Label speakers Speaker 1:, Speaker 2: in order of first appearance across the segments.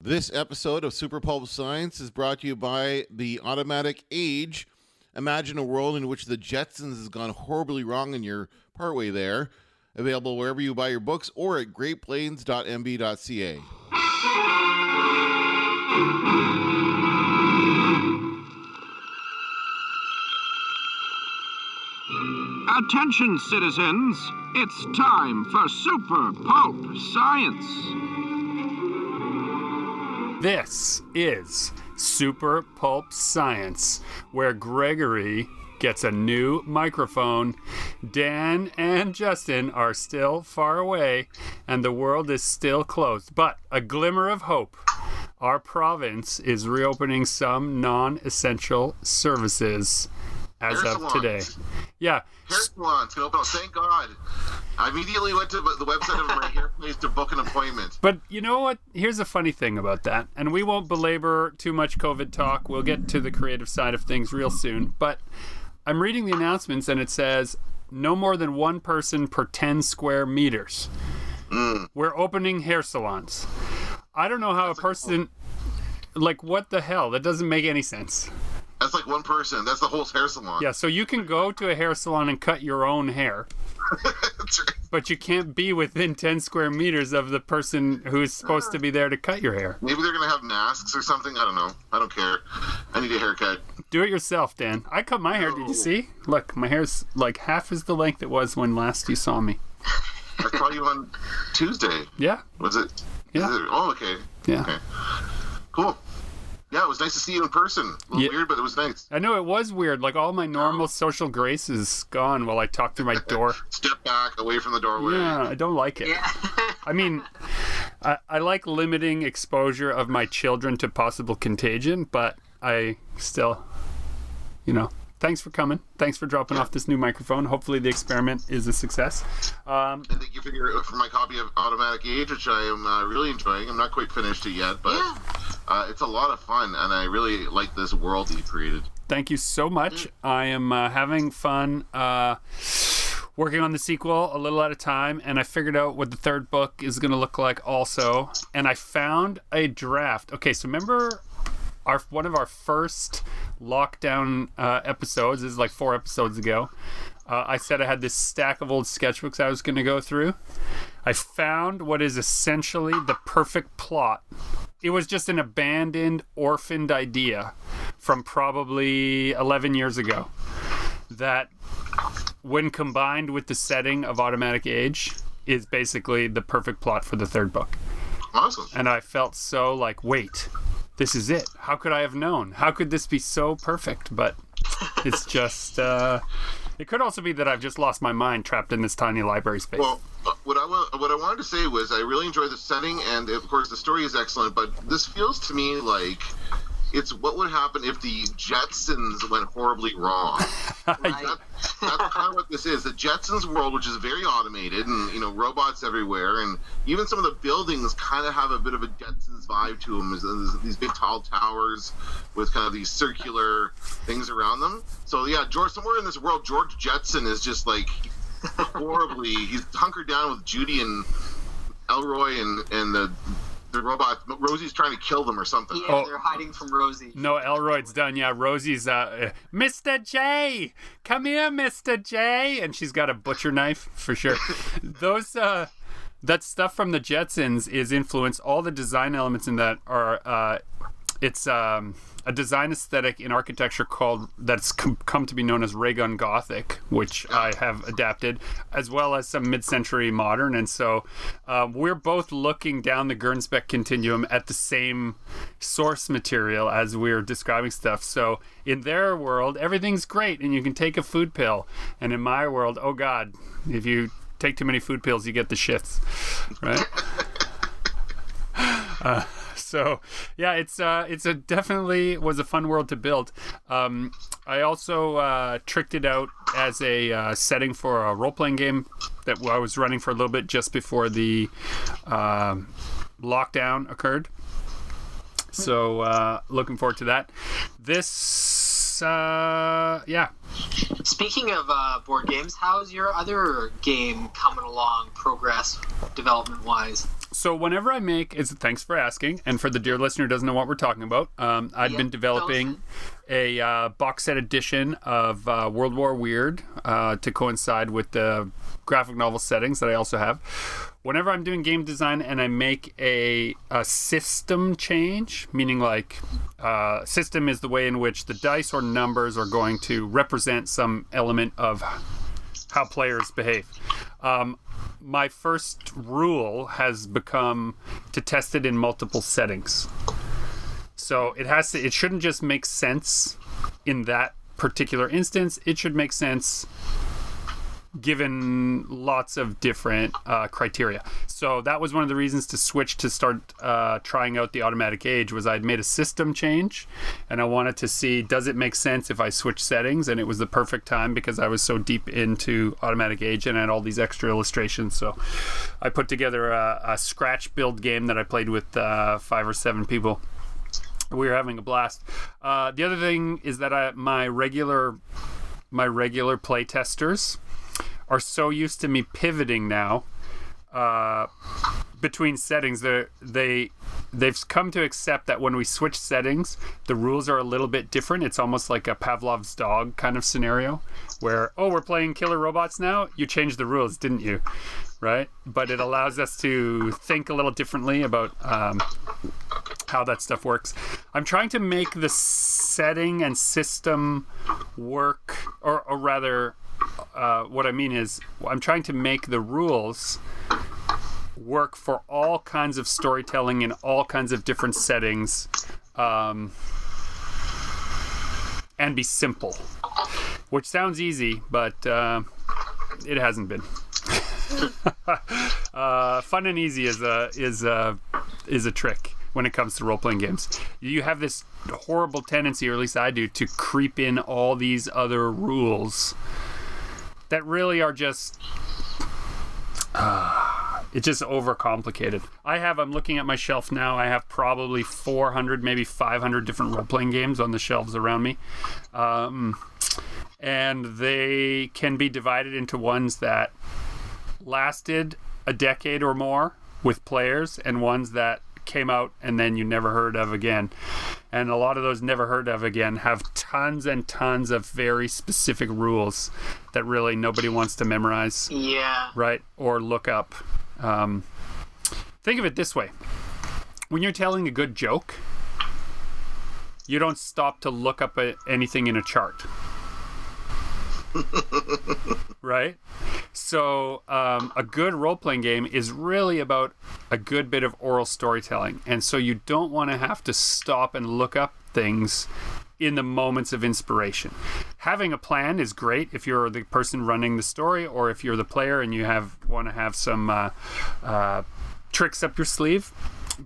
Speaker 1: This episode of Super Pulp Science is brought to you by the Automatic Age. Imagine a world in which the Jetsons has gone horribly wrong and you're partway there. Available wherever you buy your books or at greatplains.mb.ca.
Speaker 2: Attention, citizens. It's time for Super Pulp Science.
Speaker 3: This is Super Pulp Science, where Gregory gets a new microphone. Dan and Justin are still far away, and the world is still closed. But a glimmer of hope. Our province is reopening some non-essential services as
Speaker 4: hair
Speaker 3: of
Speaker 4: salons.
Speaker 3: today. Yeah.
Speaker 4: Hair salons can open up. Thank God. I immediately went to the website of my hair place to book an appointment.
Speaker 3: But you know what? Here's a funny thing about that. And we won't belabor too much COVID talk. We'll get to the creative side of things real soon. But I'm reading the announcements and it says no more than one person per 10 square meters. We're opening hair salons. I don't know how a person... Like, what the hell? That doesn't make any sense.
Speaker 4: That's like one person. That's the whole hair salon.
Speaker 3: Yeah, so you can go to a hair salon and cut your own hair.
Speaker 4: That's right.
Speaker 3: But you can't be within 10 square meters of the person who's supposed to be there to cut your hair.
Speaker 4: Maybe they're going to have masks or something. I don't know. I don't care. I need a haircut.
Speaker 3: Do it yourself, Dan. I cut my hair. Did you see? Look, my hair's like half as the length it was when last you saw me.
Speaker 4: I saw you on Tuesday.
Speaker 3: Yeah.
Speaker 4: Was it?
Speaker 3: Yeah.
Speaker 4: Oh, okay.
Speaker 3: Yeah.
Speaker 4: Okay. Cool. Yeah, it was nice to see you in person. A little weird, but it was nice.
Speaker 3: I know it was weird. Like all my normal social grace is gone while I talk through my door.
Speaker 4: Step back away from the doorway.
Speaker 3: Yeah, I don't like it.
Speaker 5: Yeah.
Speaker 3: I mean, I like limiting exposure of my children to possible contagion, but I still, thanks for coming. Thanks for dropping off this new microphone. Hopefully the experiment is a success.
Speaker 4: And thank you for my copy of Automatic Age, which I am really enjoying. I'm not quite finished it yet, but it's a lot of fun, and I really like this world that you created.
Speaker 3: Thank you so much. I am having fun working on the sequel a little at a time, and I figured out what the third book is going to look like also, and I found a draft. Okay, so remember one of our first lockdown episodes, this is like 4 episodes ago, I said I had this stack of old sketchbooks I was going to go through. I found what is essentially the perfect plot. It was just an abandoned, orphaned idea from probably 11 years ago that, when combined with the setting of Automatic Age, is basically the perfect plot for the third book.
Speaker 4: Awesome.
Speaker 3: And I felt so like, wait, this is it. How could I have known? How could this be so perfect? But it's just... it could also be that I've just lost my mind trapped in this tiny library space.
Speaker 4: Well, what I wanted to say was I really enjoy the setting, and of course the story is excellent, but this feels to me like it's what would happen if the Jetsons went horribly wrong.
Speaker 5: Right.
Speaker 4: That's kind of what this is. The Jetsons world, which is very automated, and robots everywhere, and even some of the buildings kind of have a bit of a Jetsons vibe to them. There's these big tall towers with kind of these circular things around them. So yeah, somewhere in this world, George Jetson is just like horribly. He's hunkered down with Judy and Elroy and the robot. Rosie's trying to kill them or something.
Speaker 5: Yeah, they're hiding from Rosie.
Speaker 3: No, Elroyd's done. Yeah, Rosie's, Mr. J! Come here, Mr. J! And she's got a butcher knife, for sure. Those, that stuff from the Jetsons is influenced. All the design elements in that are, it's a design aesthetic in architecture that's come to be known as Ray Gun Gothic, which I have adapted, as well as some mid-century modern. And so we're both looking down the Gernsback continuum at the same source material as we're describing stuff. So in their world, everything's great and you can take a food pill. And in my world, oh God, if you take too many food pills, you get the shits, right? So yeah, it's definitely was a fun world to build. I also tricked it out as a setting for a role-playing game that I was running for a little bit just before the lockdown occurred. So looking forward to that. This, yeah.
Speaker 5: Speaking of board games, how's your other game coming along, progress, development-wise?
Speaker 3: So whenever I make, thanks for asking, and for the dear listener who doesn't know what we're talking about, I've been developing a box set edition of World War Weird to coincide with the graphic novel settings that I also have. Whenever I'm doing game design and I make a system change, meaning like system is the way in which the dice or numbers are going to represent some element of how players behave. My first rule has become to test it in multiple settings. So it shouldn't just make sense in that particular instance. It should make sense given lots of different criteria. So that was one of the reasons to switch to start trying out the automatic age. Was I'd made a system change and I wanted to see, does it make sense if I switch settings? And it was the perfect time because I was so deep into automatic age and I had all these extra illustrations. So I put together a scratch build game that I played with 5 or 7 people. We were having a blast. The other thing is that my regular play testers are so used to me pivoting now between settings. They've come to accept that when we switch settings, the rules are a little bit different. It's almost like a Pavlov's dog kind of scenario where, oh, we're playing killer robots now. You changed the rules, didn't you? Right? But it allows us to think a little differently about how that stuff works. I'm trying to make the setting and system work, or rather, what I mean is I'm trying to make the rules work for all kinds of storytelling in all kinds of different settings, and be simple, which sounds easy, but it hasn't been. Fun and easy is a trick when it comes to role-playing games. You have this horrible tendency, or at least I do, to creep in all these other rules that really are just it's just overcomplicated. I'm looking at my shelf now. I have probably 400, maybe 500 different role-playing games on the shelves around me. And they can be divided into ones that lasted a decade or more with players and ones that came out and then you never heard of again. And a lot of those never heard of again have tons and tons of very specific rules that really nobody wants to memorize.
Speaker 5: Yeah.
Speaker 3: Right? Or look up. Think of it this way. When you're telling a good joke, you don't stop to look up anything in a chart. Right? So a good role-playing game is really about a good bit of oral storytelling, and so you don't want to have to stop and look up things in the moments of inspiration. Having a plan is great if you're the person running the story, or if you're the player and you want to have some tricks up your sleeve,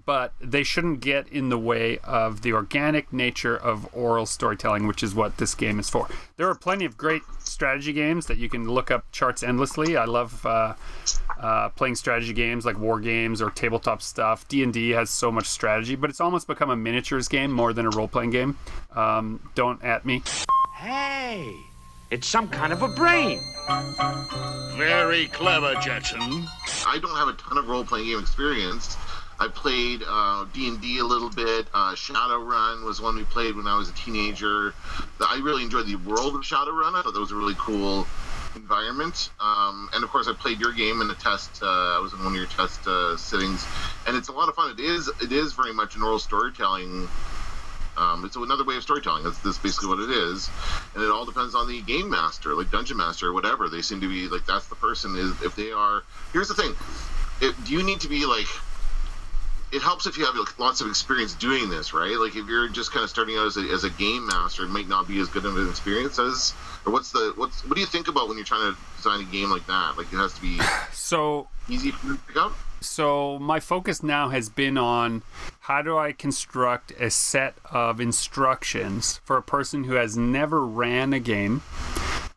Speaker 3: but they shouldn't get in the way of the organic nature of oral storytelling, which is what this game is for. There are plenty of great strategy games that you can look up charts endlessly. I love playing strategy games like war games or tabletop stuff. D&D has so much strategy, but it's almost become a miniatures game more than a role-playing game. Don't at me.
Speaker 6: Hey, it's some kind of a brain.
Speaker 7: Very clever, Jetson.
Speaker 4: I don't have a ton of role-playing game experience. I played D&D a little bit. Shadowrun was one we played when I was a teenager. I really enjoyed the world of Shadowrun. I thought that was a really cool environment. And of course, I played your game in a test. I was in one of your test sittings, and it's a lot of fun. It is very much an oral storytelling. It's another way of storytelling. That's basically what it is, and it all depends on the game master, like dungeon master or whatever. They seem to be like that's the person. Is if they are. Here's the thing: do you need to be like? It helps if you have like, lots of experience doing this, right? Like if you're just kind of starting out as a game master, it might not be as good of an experience as. Or what do you think about when you're trying to design a game like that? Like it has to be
Speaker 3: so
Speaker 4: easy to pick up.
Speaker 3: So my focus now has been on how do I construct a set of instructions for a person who has never ran a game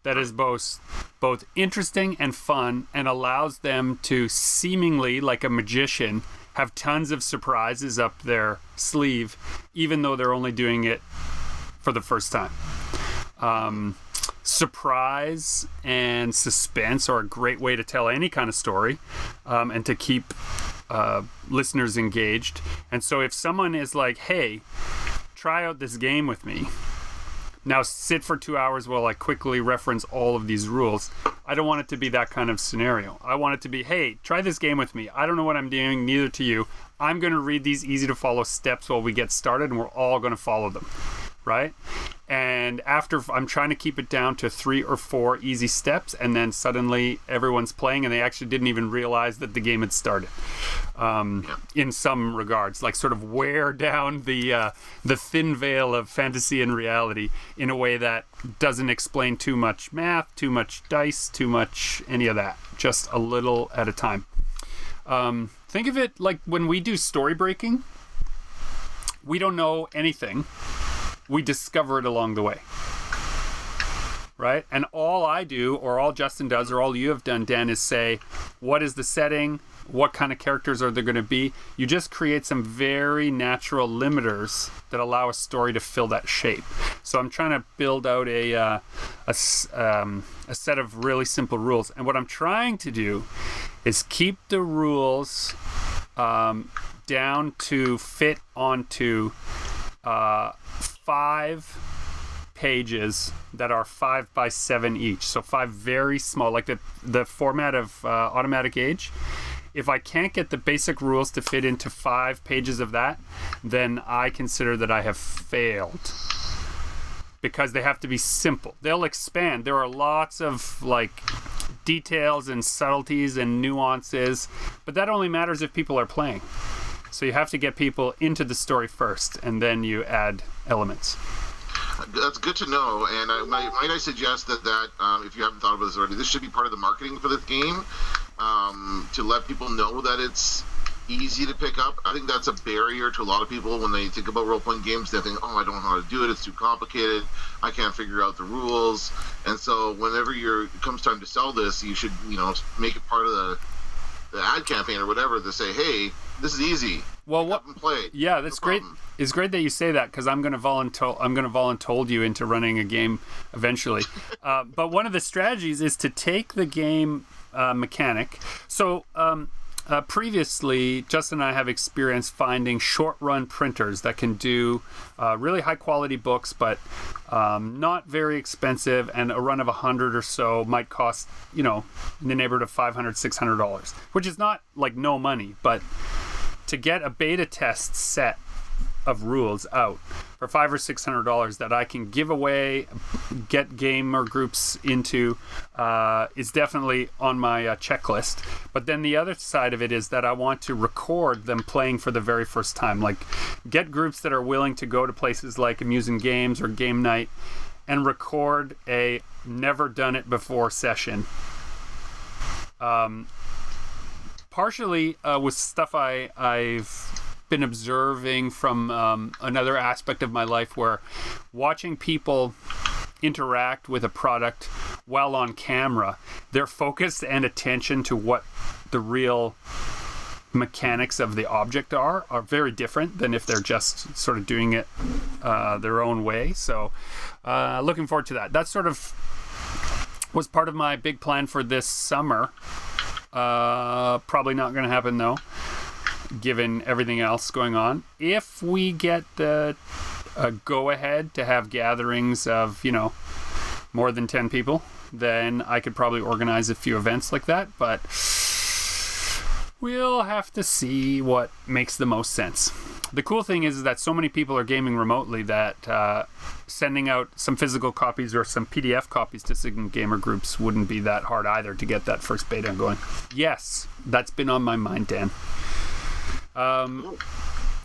Speaker 3: that is both interesting and fun and allows them to seemingly, like a magician, have tons of surprises up their sleeve, even though they're only doing it for the first time. Surprise and suspense are a great way to tell any kind of story, and to keep listeners engaged. And so if someone is like, hey, try out this game with me, now sit for 2 hours while I quickly reference all of these rules, I don't want it to be that kind of scenario. I want it to be, hey, try this game with me. I don't know what I'm doing, neither to you. I'm going to read these easy to follow steps while we get started, and we're all going to follow them, right? And after, I'm trying to keep it down to 3 or 4 easy steps, and then suddenly everyone's playing and they actually didn't even realize that the game had started. In some regards, like sort of wear down the thin veil of fantasy and reality in a way that doesn't explain too much math, too much dice, too much any of that. Just a little at a time. Think of it like when we do story breaking, we don't know anything. We discover it along the way. Right? And all I do, or all Justin does, or all you have done, Dan, is say, what is the setting? What kind of characters are there going to be? You just create some very natural limiters that allow a story to fill that shape. So I'm trying to build out a set of really simple rules. And what I'm trying to do is keep the rules down to fit onto 5 pages that are 5 by 7 each. So 5 very small, like the format of Automatic Age. If I can't get the basic rules to fit into 5 pages of that, then I consider that I have failed. Because they have to be simple. They'll expand. There are lots of like details and subtleties and nuances, but that only matters if people are playing. So you have to get people into the story first, and then you add elements.
Speaker 4: That's good to know, and might I suggest that if you haven't thought about this already, this should be part of the marketing for this game, to let people know that it's easy to pick up. I think that's a barrier to a lot of people when they think about role-playing games. They think, oh, I don't know how to do it, it's too complicated, I can't figure out the rules. And so whenever it comes time to sell this, you should make it part of the ad campaign or whatever to say, hey, this is easy.
Speaker 3: Well,
Speaker 4: what? Play.
Speaker 3: Yeah, that's great. It's great that you say that, because I'm going to volunteer you into running a game eventually. But one of the strategies is to take the game mechanic. So previously, Justin and I have experience finding short-run printers that can do really high-quality books, but not very expensive, and a run of 100 or so might cost, in the neighborhood of $500, $600, which is not like no money, but to get a beta test set of rules out for $500 or $600 that I can give away, get gamer groups into, is definitely on my checklist. But then the other side of it is that I want to record them playing for the very first time. Like, get groups that are willing to go to places like Amusing Games or Game Night and record a never done it before session. Partially with stuff I've been observing from another aspect of my life, where watching people interact with a product while on camera, their focus and attention to what the real mechanics of the object are very different than if they're just sort of doing it their own way. So looking forward to that. That sort of was part of my big plan for this summer. Probably not going to happen though, given everything else going on. If we get the go ahead to have gatherings of more than 10 people, then I could probably organize a few events like that, but we'll have to see what makes the most sense. The cool thing is that so many people are gaming remotely that sending out some physical copies or some PDF copies to some gamer groups wouldn't be that hard either to get that first beta going. Yes, that's been on my mind, Dan.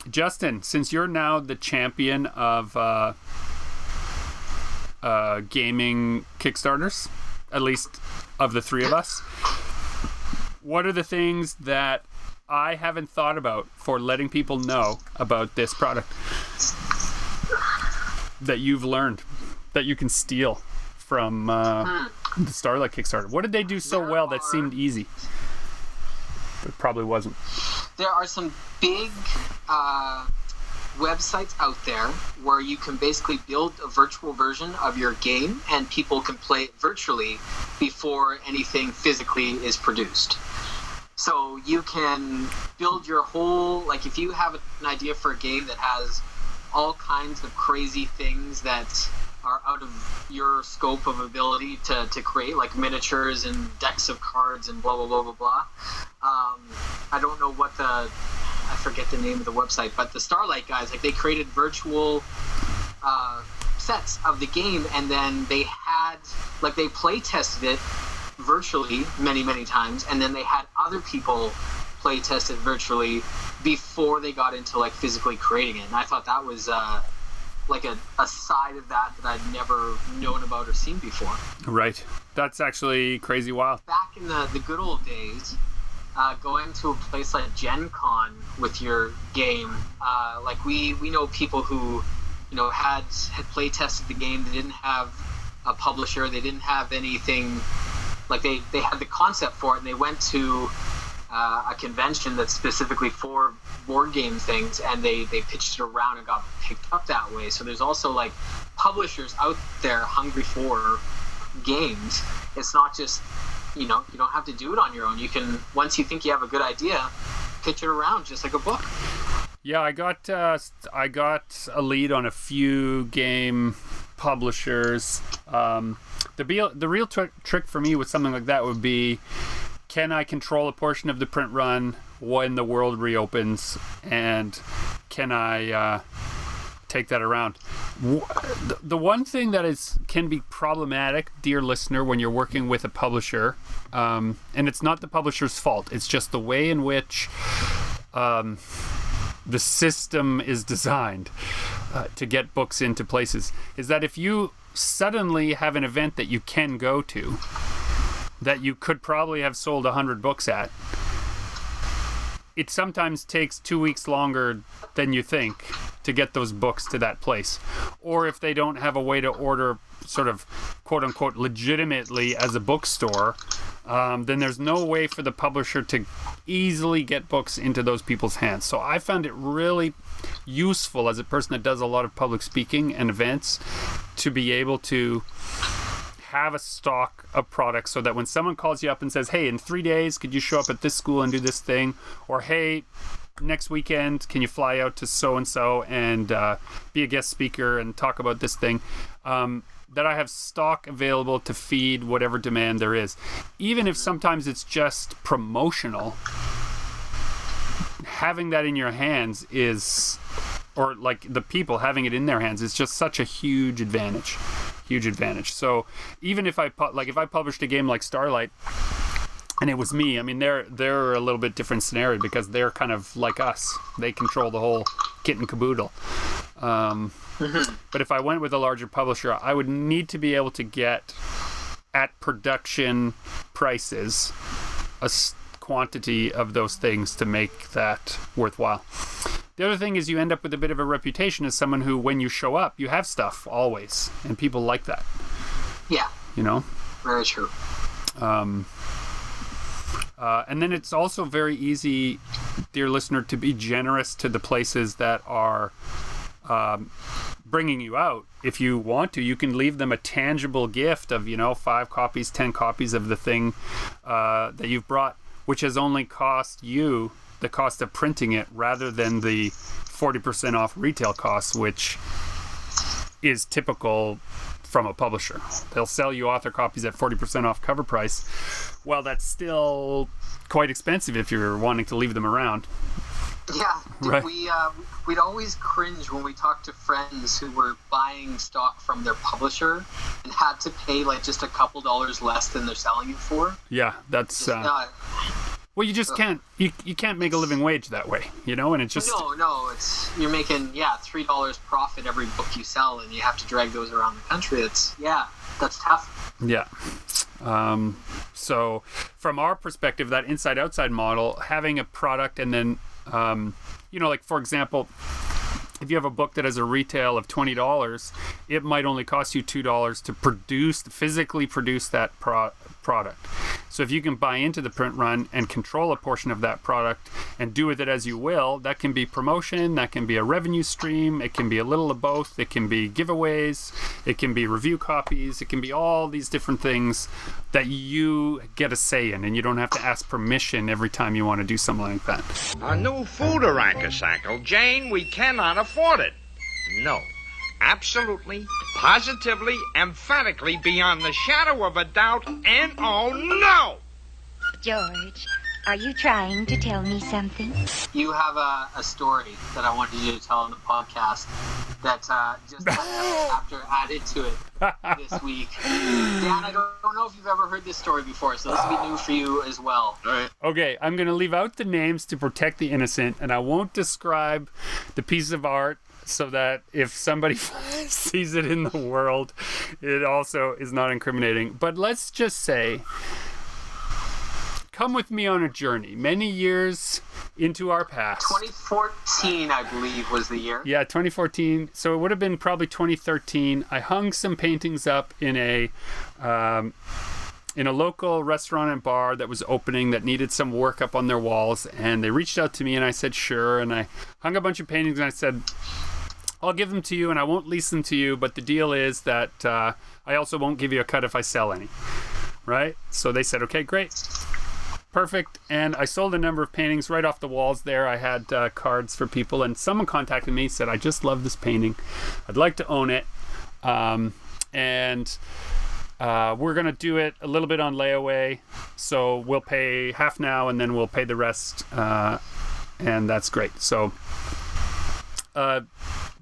Speaker 3: Justin, since you're now the champion of gaming Kickstarters, at least of the 3 of us, what are the things that I haven't thought about for letting people know about this product that you've learned that you can steal from the Starlight Kickstarter? What did they do so well that seemed easy? It probably wasn't.
Speaker 5: There are some big websites out there where you can basically build a virtual version of your game and people can play it virtually before anything physically is produced. So you can build your whole, like if you have an idea for a game that has all kinds of crazy things that are out of your scope of ability to create, like miniatures and decks of cards and blah, blah, blah, blah, blah. I don't know what I forget the name of the website, but the Starlight guys, like they created virtual sets of the game, and then they play tested it virtually many, many times, and then they had other people play test it virtually before they got into like physically creating it. And I thought that was like a side of that I'd never known about or seen before.
Speaker 3: Right. That's actually crazy wild.
Speaker 5: Back in the good old days, going to a place like Gen Con with your game, like we know people who, you know, had play tested the game. They didn't have a publisher. They didn't have anything. Like they had the concept for it, and they went to a convention that's specifically for board game things, and they pitched it around and got picked up that way. So there's also like publishers out there hungry for games. It's not just, you know, you don't have to do it on your own. You can, once you think you have a good idea, pitch it around just like a book.
Speaker 3: Yeah, I got a lead on a few game publishers. The real trick for me with something like that would be, can I control a portion of the print run when the world reopens, and can I take that around? The one thing that can be problematic, dear listener, when you're working with a publisher, and it's not the publisher's fault, it's just the way in which the system is designed to get books into places, is that if you suddenly have an event that you can go to that you could probably have sold 100 books at, it sometimes takes 2 weeks longer than you think to get those books to that place. Or if they don't have a way to order sort of quote unquote legitimately as a bookstore, then there's no way for the publisher to easily get books into those people's hands. So I found it really useful as a person that does a lot of public speaking and events to be able to have a stock of products, so that when someone calls you up and says, hey, in 3 days could you show up at this school and do this thing, or hey, next weekend can you fly out to so and so and be a guest speaker and talk about this thing, that I have stock available to feed whatever demand there is. Even if sometimes it's just promotional, having that in your hands is, or like the people having it in their hands, is just such a huge advantage. So even if I published a game like Starlight and it was me, I mean they're a little bit different scenario because they're kind of like us. They control the whole kit and caboodle. But if I went with a larger publisher, I would need to be able to get at production prices a quantity of those things to make that worthwhile. The other thing is you end up with a bit of a reputation as someone who, when you show up, you have stuff always, and people like that.
Speaker 5: Yeah.
Speaker 3: You know?
Speaker 5: Very true.
Speaker 3: And then it's also very easy, dear listener, to be generous to the places that are bringing you out. If you want to, you can leave them a tangible gift of, 5 copies, 10 copies of the thing that you've brought, which has only cost you the cost of printing it rather than the 40% off retail costs, which is typical from a publisher. They'll sell you author copies at 40% off cover price. Well, that's still quite expensive if you're wanting to leave them around.
Speaker 5: Yeah,
Speaker 3: right.
Speaker 5: We'd always cringe when we talked to friends who were buying stock from their publisher and had to pay like just a couple dollars less than they're selling it for.
Speaker 3: Yeah, that's... well, you just can't. You can't make a living wage that way, and it's just...
Speaker 5: No, you're making, $3 profit every book you sell, and you have to drag those around the country. That's tough.
Speaker 3: Yeah. So from our perspective, that inside-outside model, having a product and then, like, for example, if you have a book that has a retail of $20, it might only cost you $2 to physically produce that product. So if you can buy into the print run and control a portion of that product and do with it as you will, that can be promotion, that can be a revenue stream, it can be a little of both, it can be giveaways, it can be review copies, it can be all these different things that you get a say in, and you don't have to ask permission every time you want to do something like that.
Speaker 6: A new food arrangus, Uncle Jane. We cannot afford it. No. Absolutely, positively, emphatically, beyond the shadow of a doubt, and oh no!
Speaker 8: George, are you trying to tell me something?
Speaker 5: You have a story that I wanted you to tell on the podcast that just had a chapter added to it this week. Dan, I don't know if you've ever heard this story before, so this will be new for you as well.
Speaker 4: All right.
Speaker 3: Okay, I'm going to leave out the names to protect the innocent, and I won't describe the piece of art so that if somebody sees it in the world, it also is not incriminating. But let's just say, come with me on a journey many years into our past.
Speaker 5: 2014, I believe, was the year.
Speaker 3: Yeah, 2014. So it would have been probably 2013. I hung some paintings up in a local restaurant and bar that was opening that needed some work up on their walls, and they reached out to me and I said sure, and I hung a bunch of paintings and I said, I'll give them to you and I won't lease them to you, but the deal is that I also won't give you a cut if I sell any, right? So they said, okay, great, perfect. And I sold a number of paintings right off the walls there. I had cards for people, and someone contacted me, said, I just love this painting, I'd like to own it, and we're going to do it a little bit on layaway, so we'll pay half now and then we'll pay the rest, and that's great. So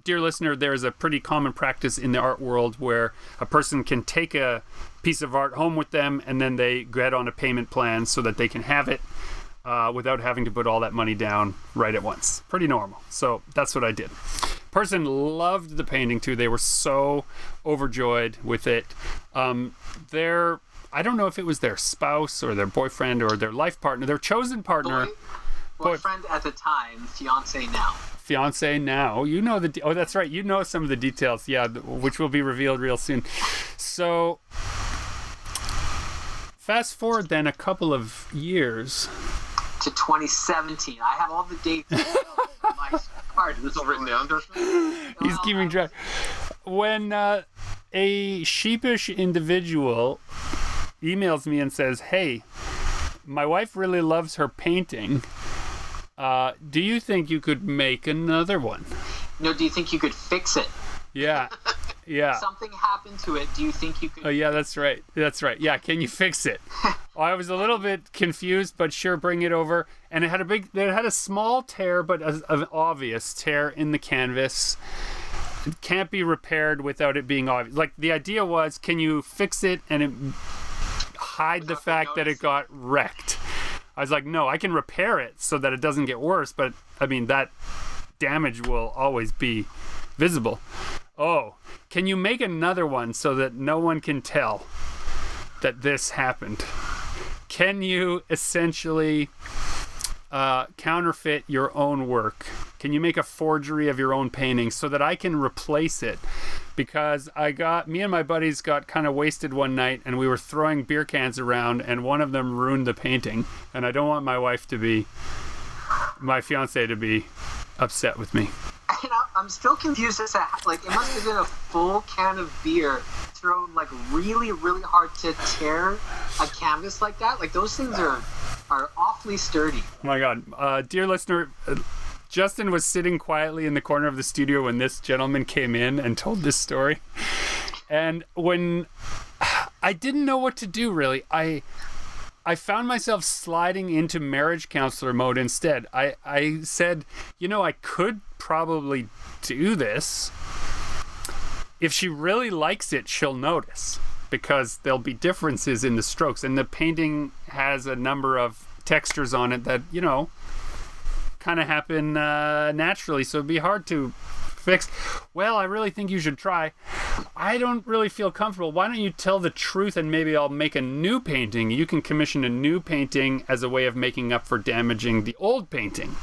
Speaker 3: dear listener, there's a pretty common practice in the art world where a person can take a piece of art home with them and then they get on a payment plan so that they can have it without having to put all that money down right at once. Pretty normal. So that's what I did. Person loved the painting too. They were so overjoyed with it. I don't know if it was their spouse or their boyfriend or their life partner, their chosen partner.
Speaker 5: Boyfriend at the time, fiance now.
Speaker 3: Fiance now. You know oh, that's right. You know some of the details. Yeah, which will be revealed real soon. So fast forward then a couple of years
Speaker 5: to 2017. I have all the dates. My card.
Speaker 4: Is this all written down, Dustin?
Speaker 3: He's keeping track. When a sheepish individual emails me and says, hey, my wife really loves her painting. Do you think you could make another one?
Speaker 5: No, do you think you could fix it?
Speaker 3: Yeah. Yeah.
Speaker 5: Something happened to it. Do you think you could?
Speaker 3: Oh, yeah, that's right. That's right. Yeah, can you fix it? I was a little bit confused, but sure, bring it over. And it had a small tear, but an obvious tear in the canvas. It can't be repaired without it being obvious. Like, the idea was, can you fix it and hide the fact that it got wrecked? I was like, no, I can repair it so that it doesn't get worse, but I mean, that damage will always be visible. Oh, can you make another one so that no one can tell that this happened? Can you essentially counterfeit your own work? Can you make a forgery of your own painting so that I can replace it? Because me and my buddies got kind of wasted one night and we were throwing beer cans around and one of them ruined the painting. And I don't want my fiance to be upset with me.
Speaker 5: And I'm still confused as to it must have been a full can of beer thrown really, really hard to tear a canvas like that. Like, those things are awfully sturdy.
Speaker 3: Oh my God. Dear listener, Justin was sitting quietly in the corner of the studio when this gentleman came in and told this story. And when I didn't know what to do, really, I found myself sliding into marriage counselor mode instead. I said, I could probably do this. If she really likes it, she'll notice, because there'll be differences in the strokes. And the painting has a number of textures on it that, kind of happen naturally, so it'd be hard to fix. Well, I really think you should try. I don't really feel comfortable. Why don't you tell the truth and maybe I'll make a new painting. You can commission a new painting as a way of making up for damaging the old painting.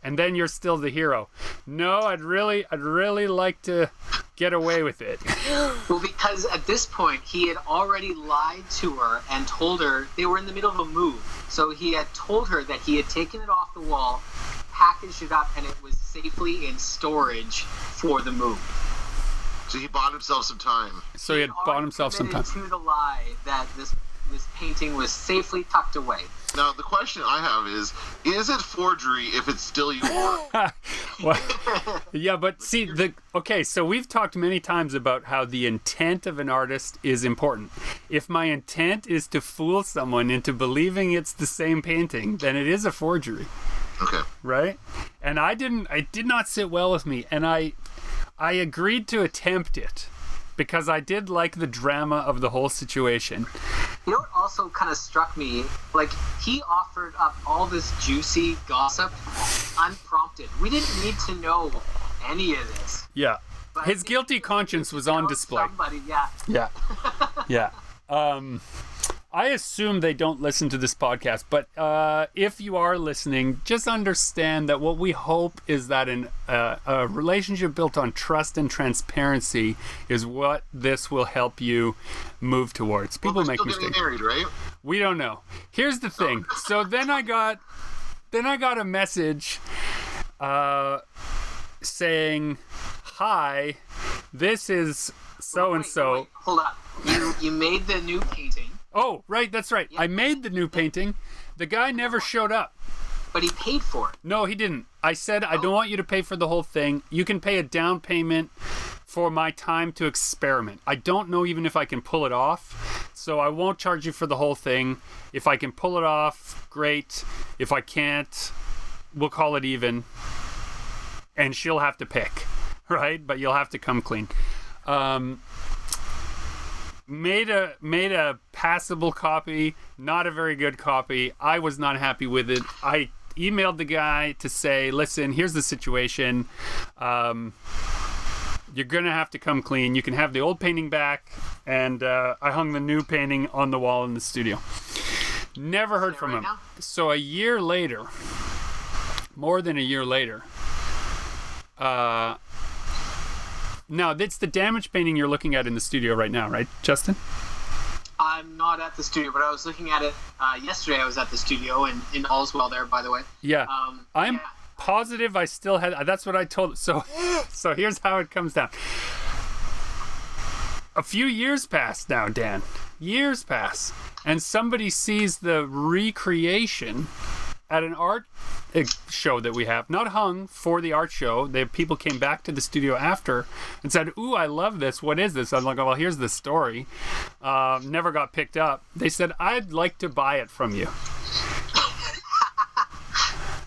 Speaker 3: And then you're still the hero. No, I'd really like to get away with it?
Speaker 5: Well, because at this point, he had already lied to her and told her they were in the middle of a move. So he had told her that he had taken it off the wall, packaged it up, and it was safely in storage for the move.
Speaker 4: So he bought himself some time.
Speaker 3: So he had bought himself some time.
Speaker 5: To the lie that this painting was safely tucked away.
Speaker 4: Now, the question I have is it forgery if it's still your work?
Speaker 3: Well, yeah, but see, so we've talked many times about how the intent of an artist is important. If my intent is to fool someone into believing it's the same painting, then it is a forgery.
Speaker 4: Okay.
Speaker 3: Right? And it did not sit well with me, and I agreed to attempt it because I did like the drama of the whole situation.
Speaker 5: You know what also kind of struck me? Like, he offered up all this juicy gossip unprompted. We didn't need to know any of this.
Speaker 3: Yeah.
Speaker 5: But
Speaker 3: His guilty conscience was on display.
Speaker 5: Somebody, yeah.
Speaker 3: Yeah. Yeah. I assume they don't listen to this podcast, but if you are listening, just understand that what we hope is that a relationship built on trust and transparency is what this will help you move towards. People make mistakes.
Speaker 4: Getting married, right?
Speaker 3: We don't know. Here's the thing. So then I got a message saying, "Hi, this is so and so."
Speaker 5: Wait, hold up. You made the new painting.
Speaker 3: Oh, right, that's right. I made the new painting. The guy never showed up.
Speaker 5: But he paid for it.
Speaker 3: No, he didn't. I said, I don't want you to pay for the whole thing. You can pay a down payment for my time to experiment. I don't know even if I can pull it off, so I won't charge you for the whole thing. If I can pull it off, great. If I can't, we'll call it even. And she'll have to pick, right? But you'll have to come clean. Made a passable copy, not a very good copy. I was not happy with it. I emailed the guy to say, listen, here's the situation. You're gonna have to come clean. You can have the old painting back, and I hung the new painting on the wall in the studio. Never heard from him.
Speaker 5: Now?
Speaker 3: So a year later, more than a year later, now, it's the damaged painting you're looking at in the studio right now, right, Justin?
Speaker 5: I'm not at the studio, but I was looking at it yesterday. I was at the studio, and all's well there, by the way.
Speaker 3: Yeah. I'm positive I still had... That's what I told... So here's how it comes down. A few years pass now, Dan. Years pass. And somebody sees the recreation at an art show that we have, not hung for the art show. People came back to the studio after and said, ooh, I love this. What is this? I'm like, well, here's the story. Never got picked up. They said, I'd like to buy it from you.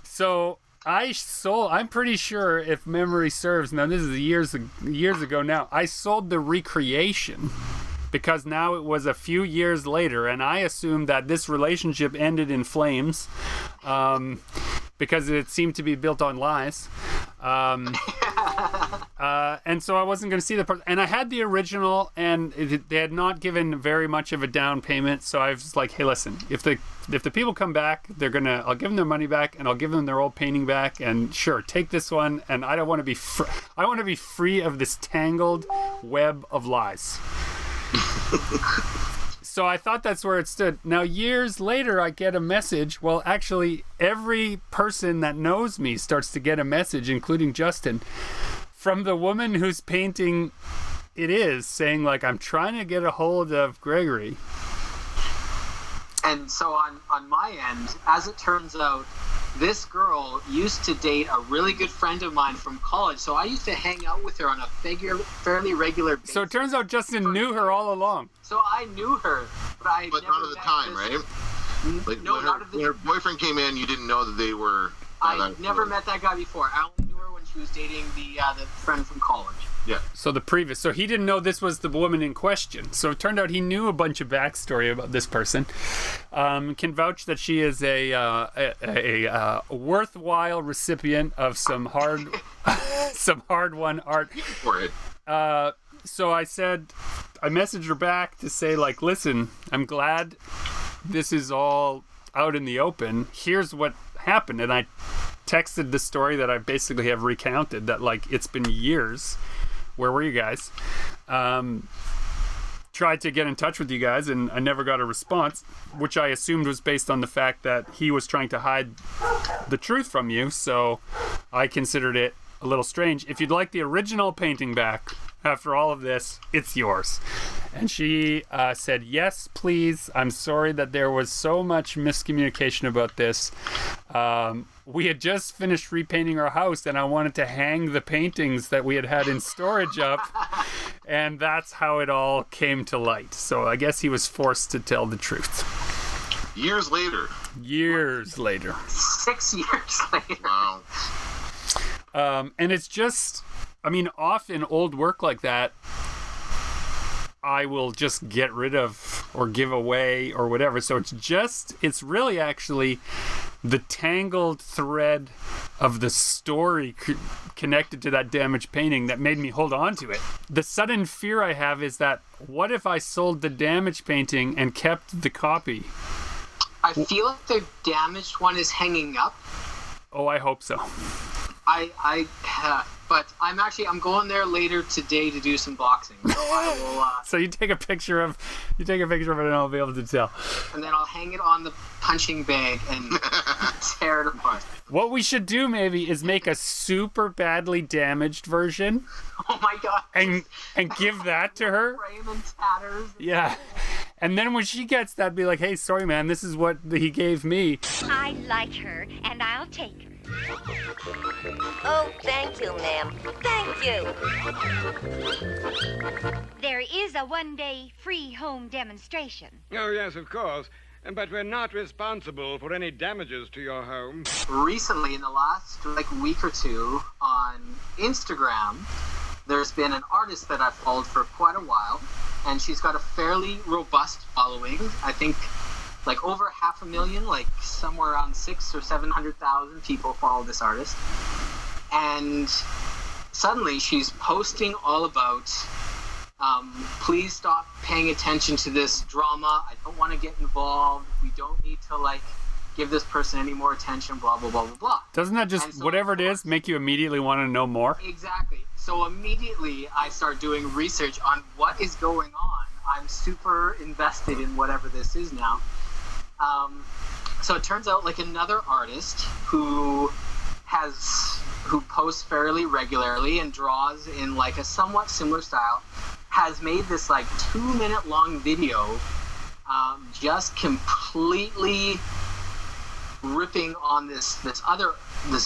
Speaker 3: So I'm pretty sure, if memory serves, now this is years ago now, I sold the recreation because now it was a few years later, and I assumed that this relationship ended in flames because it seemed to be built on lies. And so I wasn't going to see the person. And I had the original, and they had not given very much of a down payment. So I was like, hey, listen, if the people come back, I'll give them their money back, and I'll give them their old painting back. And sure, take this one. And I don't want to be I want to be free of this tangled web of lies. So I thought that's where it stood. Now, years later, I get a message. Well, actually, every person that knows me starts to get a message, including Justin, from the woman whose painting it is, saying, like, I'm trying to get a hold of Gregory.
Speaker 5: And so on my end, as it turns out, this girl used to date a really good friend of mine from college, so I used to hang out with her on a fairly regular basis.
Speaker 3: So it turns out Justin knew her all along.
Speaker 5: So I knew her, but
Speaker 4: But not at the time, right? Like,
Speaker 5: no,
Speaker 4: when her boyfriend came in, you didn't know that they were...
Speaker 5: I never met that guy before. I only knew her when she was dating the friend from college.
Speaker 4: Yeah.
Speaker 3: So he didn't know this was the woman in question. So it turned out he knew a bunch of backstory about this person. Can vouch that she is a worthwhile recipient of some hard-won art.
Speaker 4: For it.
Speaker 3: So I messaged her back to say, like, listen, I'm glad this is all out in the open. Here's what happened. And I texted the story that I basically have recounted, that, like, it's been years. where were you guys? Tried to get in touch with you guys, and I never got a response, which I assumed was based on the fact that he was trying to hide the truth from you, so I considered it a little strange. If you'd like the original painting back after all of this, it's yours. And she said, yes, please. I'm sorry that there was so much miscommunication about this. We had just finished repainting our house, and I wanted to hang the paintings that we had in storage up, and that's how it all came to light. So I guess he was forced to tell the truth.
Speaker 4: Years later.
Speaker 5: 6 years later.
Speaker 4: Wow.
Speaker 3: And it's just, I mean, often old work like that, I will just get rid of or give away or whatever. So it's really actually the tangled thread of the story connected to that damaged painting that made me hold on to it. The sudden fear I have is that what if I sold the damaged painting and kept the copy?
Speaker 5: I feel like the damaged one is hanging up.
Speaker 3: Oh, I hope so.
Speaker 5: But I'm going there later today to do some boxing. So I will.
Speaker 3: So you take a picture of it, and I'll be able to tell.
Speaker 5: And then I'll hang it on the punching bag and tear it apart.
Speaker 3: What we should do maybe is make a super badly damaged version.
Speaker 5: Oh my god!
Speaker 3: And give that to her.
Speaker 5: Frame and tatters.
Speaker 3: Yeah. And then when she gets that, be like, hey, sorry, man, this is what he gave me.
Speaker 8: I like her, and I'll take her.
Speaker 9: Oh, thank you, ma'am. Thank you.
Speaker 8: There is a one-day free home demonstration.
Speaker 10: Oh, yes, of course. But we're not responsible for any damages to your home.
Speaker 5: Recently, in the last week or two, on Instagram, there's been an artist that I've followed for quite a while, and she's got a fairly robust following. I think over 500,000, somewhere around 600,000 or 700,000 people follow this artist. And suddenly she's posting all about, please stop paying attention to this drama. I don't want to get involved. We don't need to give this person any more attention, blah, blah, blah, blah, blah.
Speaker 3: Doesn't that just, whatever it is, make you immediately want to know more?
Speaker 5: Exactly. So immediately I start doing research on what is going on. I'm super invested in whatever this is now. So it turns out another artist who posts fairly regularly and draws in a somewhat similar style has made this 2-minute long video just completely ripping on this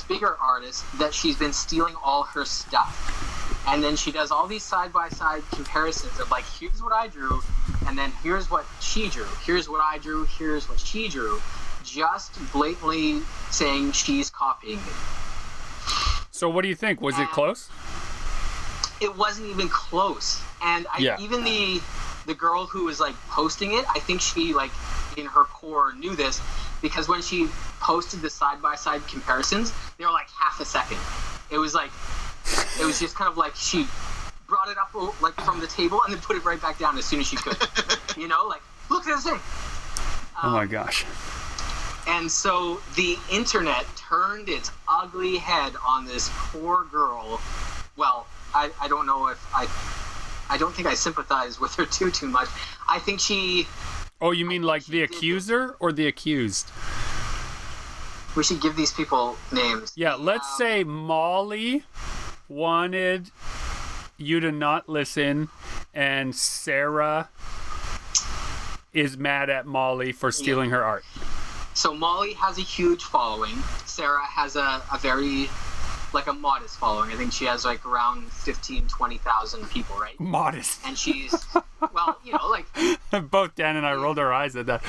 Speaker 5: bigger artist that she's been stealing all her stuff. And then she does all these side-by-side comparisons of here's what I drew, and then here's what she drew. Here's what I drew, here's what she drew. Just blatantly saying she's copying me.
Speaker 3: So what do you think? Was it close?
Speaker 5: It wasn't even close. And even the girl who was posting it, I think she in her core knew this, because when she posted the side-by-side comparisons, they were half a second. It was it was just kind of she brought it up from the table and then put it right back down as soon as she could. Look at this thing.
Speaker 3: Oh my gosh.
Speaker 5: And so the internet turned its ugly head on this poor girl. Well, I don't know if I don't think I sympathize with her too much. I think she...
Speaker 3: Oh, you mean the accuser or the accused?
Speaker 5: We should give these people names.
Speaker 3: Yeah, let's say Smalley wanted you to not listen, and Sarah is mad at Smalley for stealing her art.
Speaker 5: So Smalley has a huge following. Sarah has a very, a modest following. I think she has around 15,000, 20,000 people, right?
Speaker 3: Modest.
Speaker 5: And she's, well,
Speaker 3: Both Dan and I rolled our eyes at that.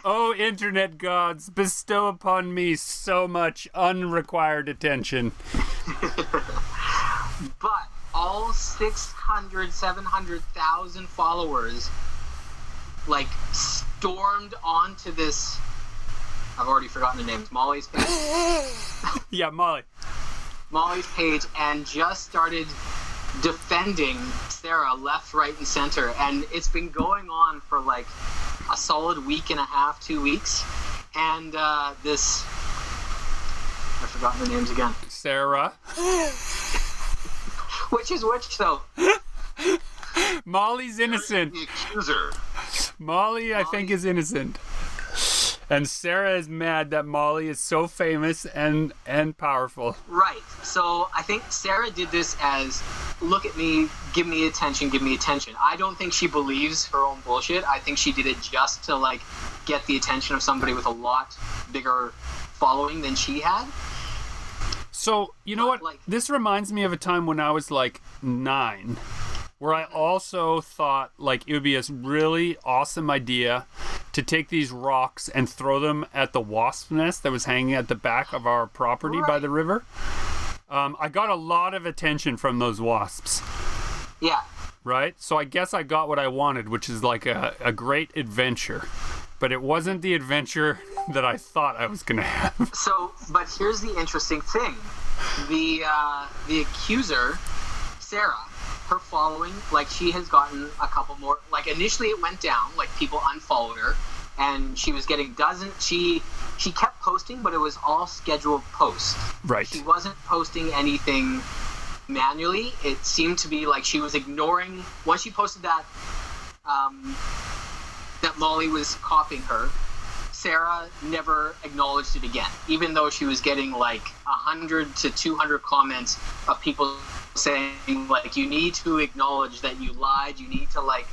Speaker 3: Oh, internet gods, bestow upon me so much unrequired attention.
Speaker 5: But all 600,000, 700,000 followers, stormed onto this... I've already forgotten the name. Smalley's page.
Speaker 3: Yeah, Smalley.
Speaker 5: Smalley's page, and just started defending Sarah left, right, and center. And it's been going on for a solid week and a half, 2 weeks. And this... I've forgotten the names again.
Speaker 3: Sarah.
Speaker 5: Which is which, though?
Speaker 3: Molly's innocent.
Speaker 4: The accuser.
Speaker 3: Molly, I think, is innocent. And Sarah is mad that Molly is so famous and powerful.
Speaker 5: Right. So I think Sarah did this as, look at me, give me attention, give me attention. I don't think she believes her own bullshit. I think she did it just to, like, get the attention of somebody with a lot bigger following than she had.
Speaker 3: So, you know what?
Speaker 5: Like,
Speaker 3: this reminds me of a time when I was, like, 9, where I also thought, like, it would be a really awesome idea to take these rocks and throw them at the wasp nest that was hanging at the back of our property by the river. I got a lot of attention from those wasps.
Speaker 5: Yeah.
Speaker 3: Right? So I guess I got what I wanted, which is like a great adventure. But it wasn't the adventure that I thought I was going to have.
Speaker 5: So, but here's the interesting thing. The accuser, Sarah, her following, like, she has gotten a couple more, like, initially it went down, like, people unfollowed her, and she was getting she kept posting, but it was all scheduled posts.
Speaker 3: Right.
Speaker 5: She wasn't posting anything manually. It seemed to be like she was ignoring, once she posted that Molly was copying her, Sarah never acknowledged it again, even though she was getting like 100 to 200 comments of people saying, like, you need to acknowledge that you lied, you need to, like,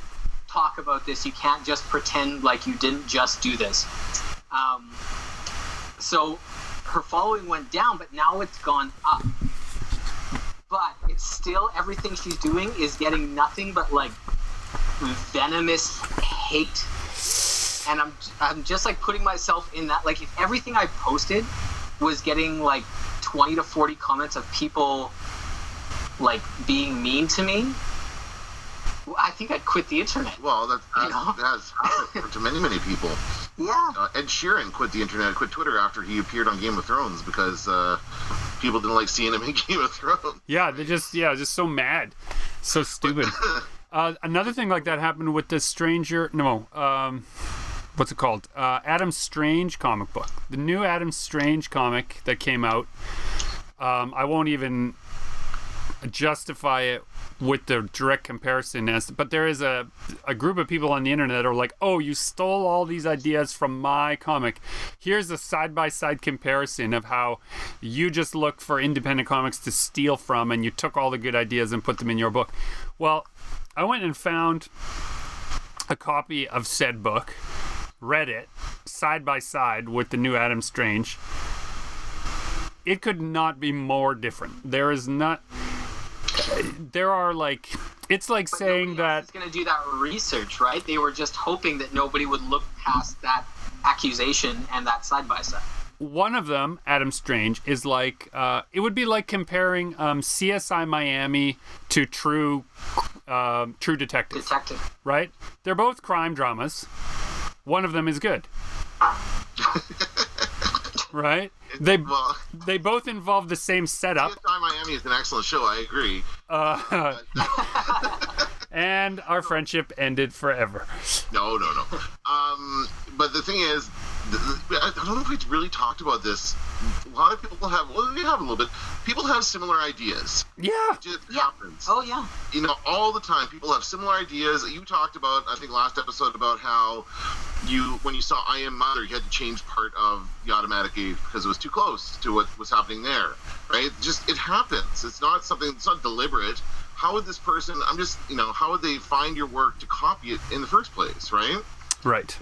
Speaker 5: talk about this, you can't just pretend like you didn't just do this. So her following went down, but now it's gone up. But it's still, everything she's doing is getting nothing but, like, venomous hate. And I'm just, like, putting myself in that, like, if everything I posted was getting, like, 20 to 40 comments of people, like, being mean to me, I think I'd quit the internet.
Speaker 4: Well, that has happened to many, many people.
Speaker 5: Yeah.
Speaker 4: Ed Sheeran quit the internet, quit Twitter after he appeared on Game of Thrones because people didn't like seeing him in Game of Thrones.
Speaker 3: Yeah, they're just so mad. So stupid. Another thing like that happened with the what's it called? Adam Strange comic book. The new Adam Strange comic that came out. I won't even justify it with the direct comparison, but there is a group of people on the internet that are like, oh, you stole all these ideas from my comic. Here's a side-by-side comparison of how you just looked for independent comics to steal from, and you took all the good ideas and put them in your book. Well, I went and found a copy of said book, read it side by side with the new Adam Strange. It could not be more different. There are, like, it's like
Speaker 5: but
Speaker 3: saying that
Speaker 5: it's going to do that research, right? They were just hoping that nobody would look past that accusation and that side by side.
Speaker 3: One of them, Adam Strange, is like it would be like comparing CSI Miami to True Detective. Right? They're both crime dramas. One of them is good. Right? They both involve the same setup.
Speaker 4: CSI Miami is an excellent show. I agree.
Speaker 3: And our friendship ended forever.
Speaker 4: No. But the thing is, I don't know if we really talked about this. A lot of people have, we have a little bit. People have similar ideas.
Speaker 3: Yeah.
Speaker 4: It just happens.
Speaker 5: Oh, yeah.
Speaker 4: You know, all the time, people have similar ideas. You talked about, I think, last episode about how when you saw I Am Mother, you had to change part of the automatic age because it was too close to what was happening there, right? It happens. It's not deliberate. How would this person, how would they find your work to copy it in the first place, right?
Speaker 3: Right.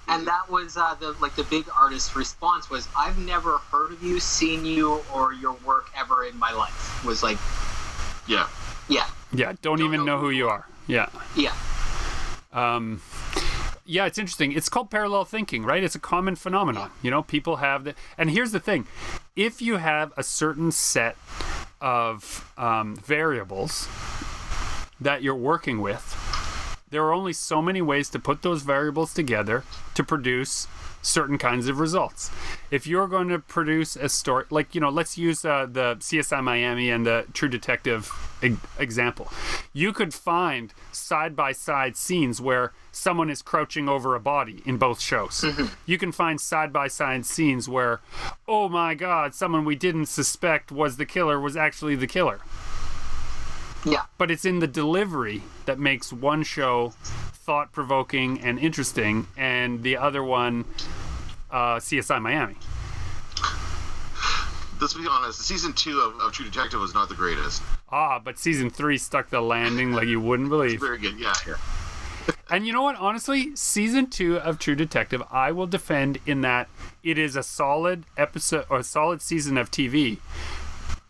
Speaker 5: And that was the big artist's response was, I've never heard of you, seen you, or your work ever in my life. Was like,
Speaker 4: yeah,
Speaker 3: don't even know who you are. Yeah. Yeah, it's interesting. It's called parallel thinking, right? It's a common phenomenon. You know, people have that. And here's the thing: if you have a certain set of variables that you're working with, there are only so many ways to put those variables together to produce certain kinds of results. If you're going to produce a story, like, let's use the CSI Miami and the True Detective example. You could find side-by-side scenes where someone is crouching over a body in both shows. Mm-hmm. You can find side-by-side scenes where, oh my God, someone we didn't suspect was the killer was actually the killer.
Speaker 5: Yeah.
Speaker 3: But it's in the delivery that makes one show thought-provoking and interesting, and the other one, CSI Miami.
Speaker 4: Let's be honest, season 2 of True Detective was not the greatest.
Speaker 3: But season 3 stuck the landing like you wouldn't believe.
Speaker 4: Very good, yeah.
Speaker 3: And you know what? Honestly, season 2 of True Detective, I will defend in that it is a solid episode or a solid season of TV,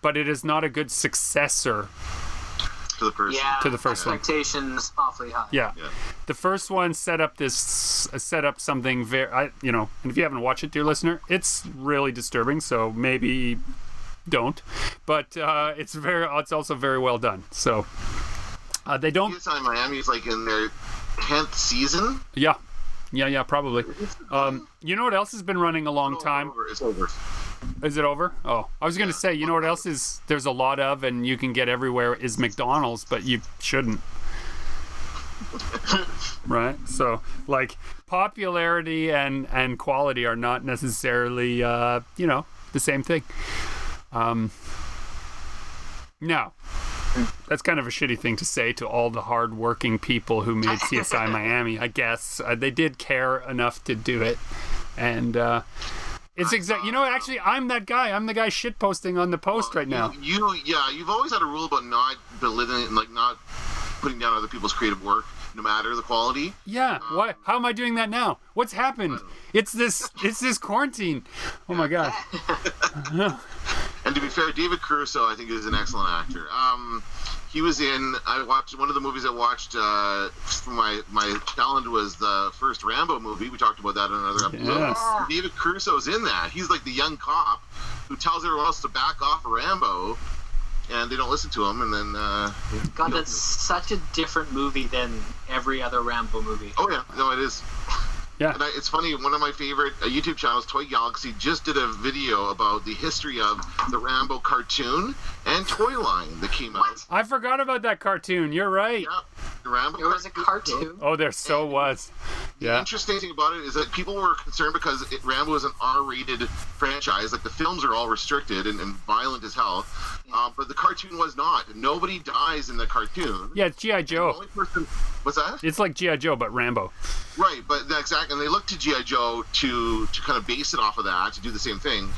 Speaker 3: but it is not a good successor
Speaker 4: to the first.
Speaker 5: Yeah,
Speaker 3: to the first one.
Speaker 5: Expectations awfully high.
Speaker 3: Yeah. The first one set up something very, and if you haven't watched it, dear listener, it's really disturbing. So maybe don't, but it's also very well done. So they don't.
Speaker 4: CSI Miami is like in their 10th season.
Speaker 3: Yeah, probably. You know what else has been running a long time?
Speaker 4: It's over.
Speaker 3: Is it over? Oh, I was going to say, you know what else is there's a lot of and you can get everywhere is McDonald's, but you shouldn't. Right? So, like, popularity and quality are not necessarily, the same thing. Now, that's kind of a shitty thing to say to all the hard-working people who made CSI Miami, I guess. They did care enough to do it. And, it's actually, I'm that guy. I'm the guy shitposting on the post right now.
Speaker 4: You've always had a rule about not belittling, like not putting down other people's creative work, no matter the quality.
Speaker 3: Yeah. What? How am I doing that now? What's happened? It's this quarantine. Oh my god.
Speaker 4: And to be fair, David Caruso, I think, is an excellent actor. He was I watched one of the movies I watched for my talent was the first Rambo movie. We talked about that in another episode.
Speaker 3: Yes.
Speaker 4: David Caruso's in that. He's like the young cop who tells everyone else to back off Rambo, and they don't listen to him. And then
Speaker 5: God, that's such a different movie than every other Rambo movie.
Speaker 4: Oh yeah, no, it is.
Speaker 3: Yeah.
Speaker 4: And it's funny, one of my favorite YouTube channels, Toy Galaxy, just did a video about the history of the Rambo cartoon and toy line that came out.
Speaker 3: I forgot about that cartoon. You're right.
Speaker 4: Yeah, the Rambo.
Speaker 5: There was a cartoon.
Speaker 3: Oh, there so was. Yeah.
Speaker 4: The interesting thing about it is that people were concerned because Rambo is an R-rated franchise. Like, the films are all restricted and violent as hell. But the cartoon was not. Nobody dies in the cartoon.
Speaker 3: Yeah, it's G.I. Joe.
Speaker 4: The only person... What's that?
Speaker 3: It's like G.I. Joe, but Rambo.
Speaker 4: Right, but exactly. And they looked to G.I. Joe to kind of base it off of that, to do the same thing.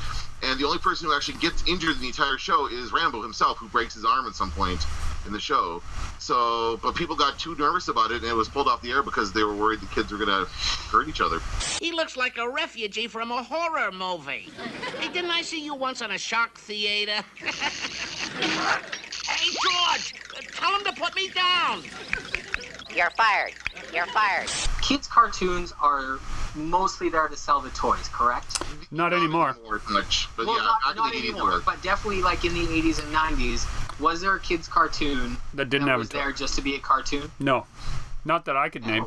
Speaker 4: And the only person who actually gets injured in the entire show is Rambo himself, who breaks his arm at some point in the show. So, but people got too nervous about it, and it was pulled off the air because they were worried the kids were going to hurt each other.
Speaker 11: He looks like a refugee from a horror movie. Hey, didn't I see you once on a shock theater? Hey, George, tell him to put me down.
Speaker 9: You're fired. You're fired.
Speaker 5: Kids' cartoons are mostly there to sell the toys, correct?
Speaker 3: Not anymore.
Speaker 4: Much, but
Speaker 5: well,
Speaker 4: yeah,
Speaker 5: not anymore, but definitely like in the 80s and 90s, was there a kids' cartoon
Speaker 3: that didn't have
Speaker 5: was
Speaker 3: a toy?
Speaker 5: there just to be a cartoon?
Speaker 3: No, not that I could name.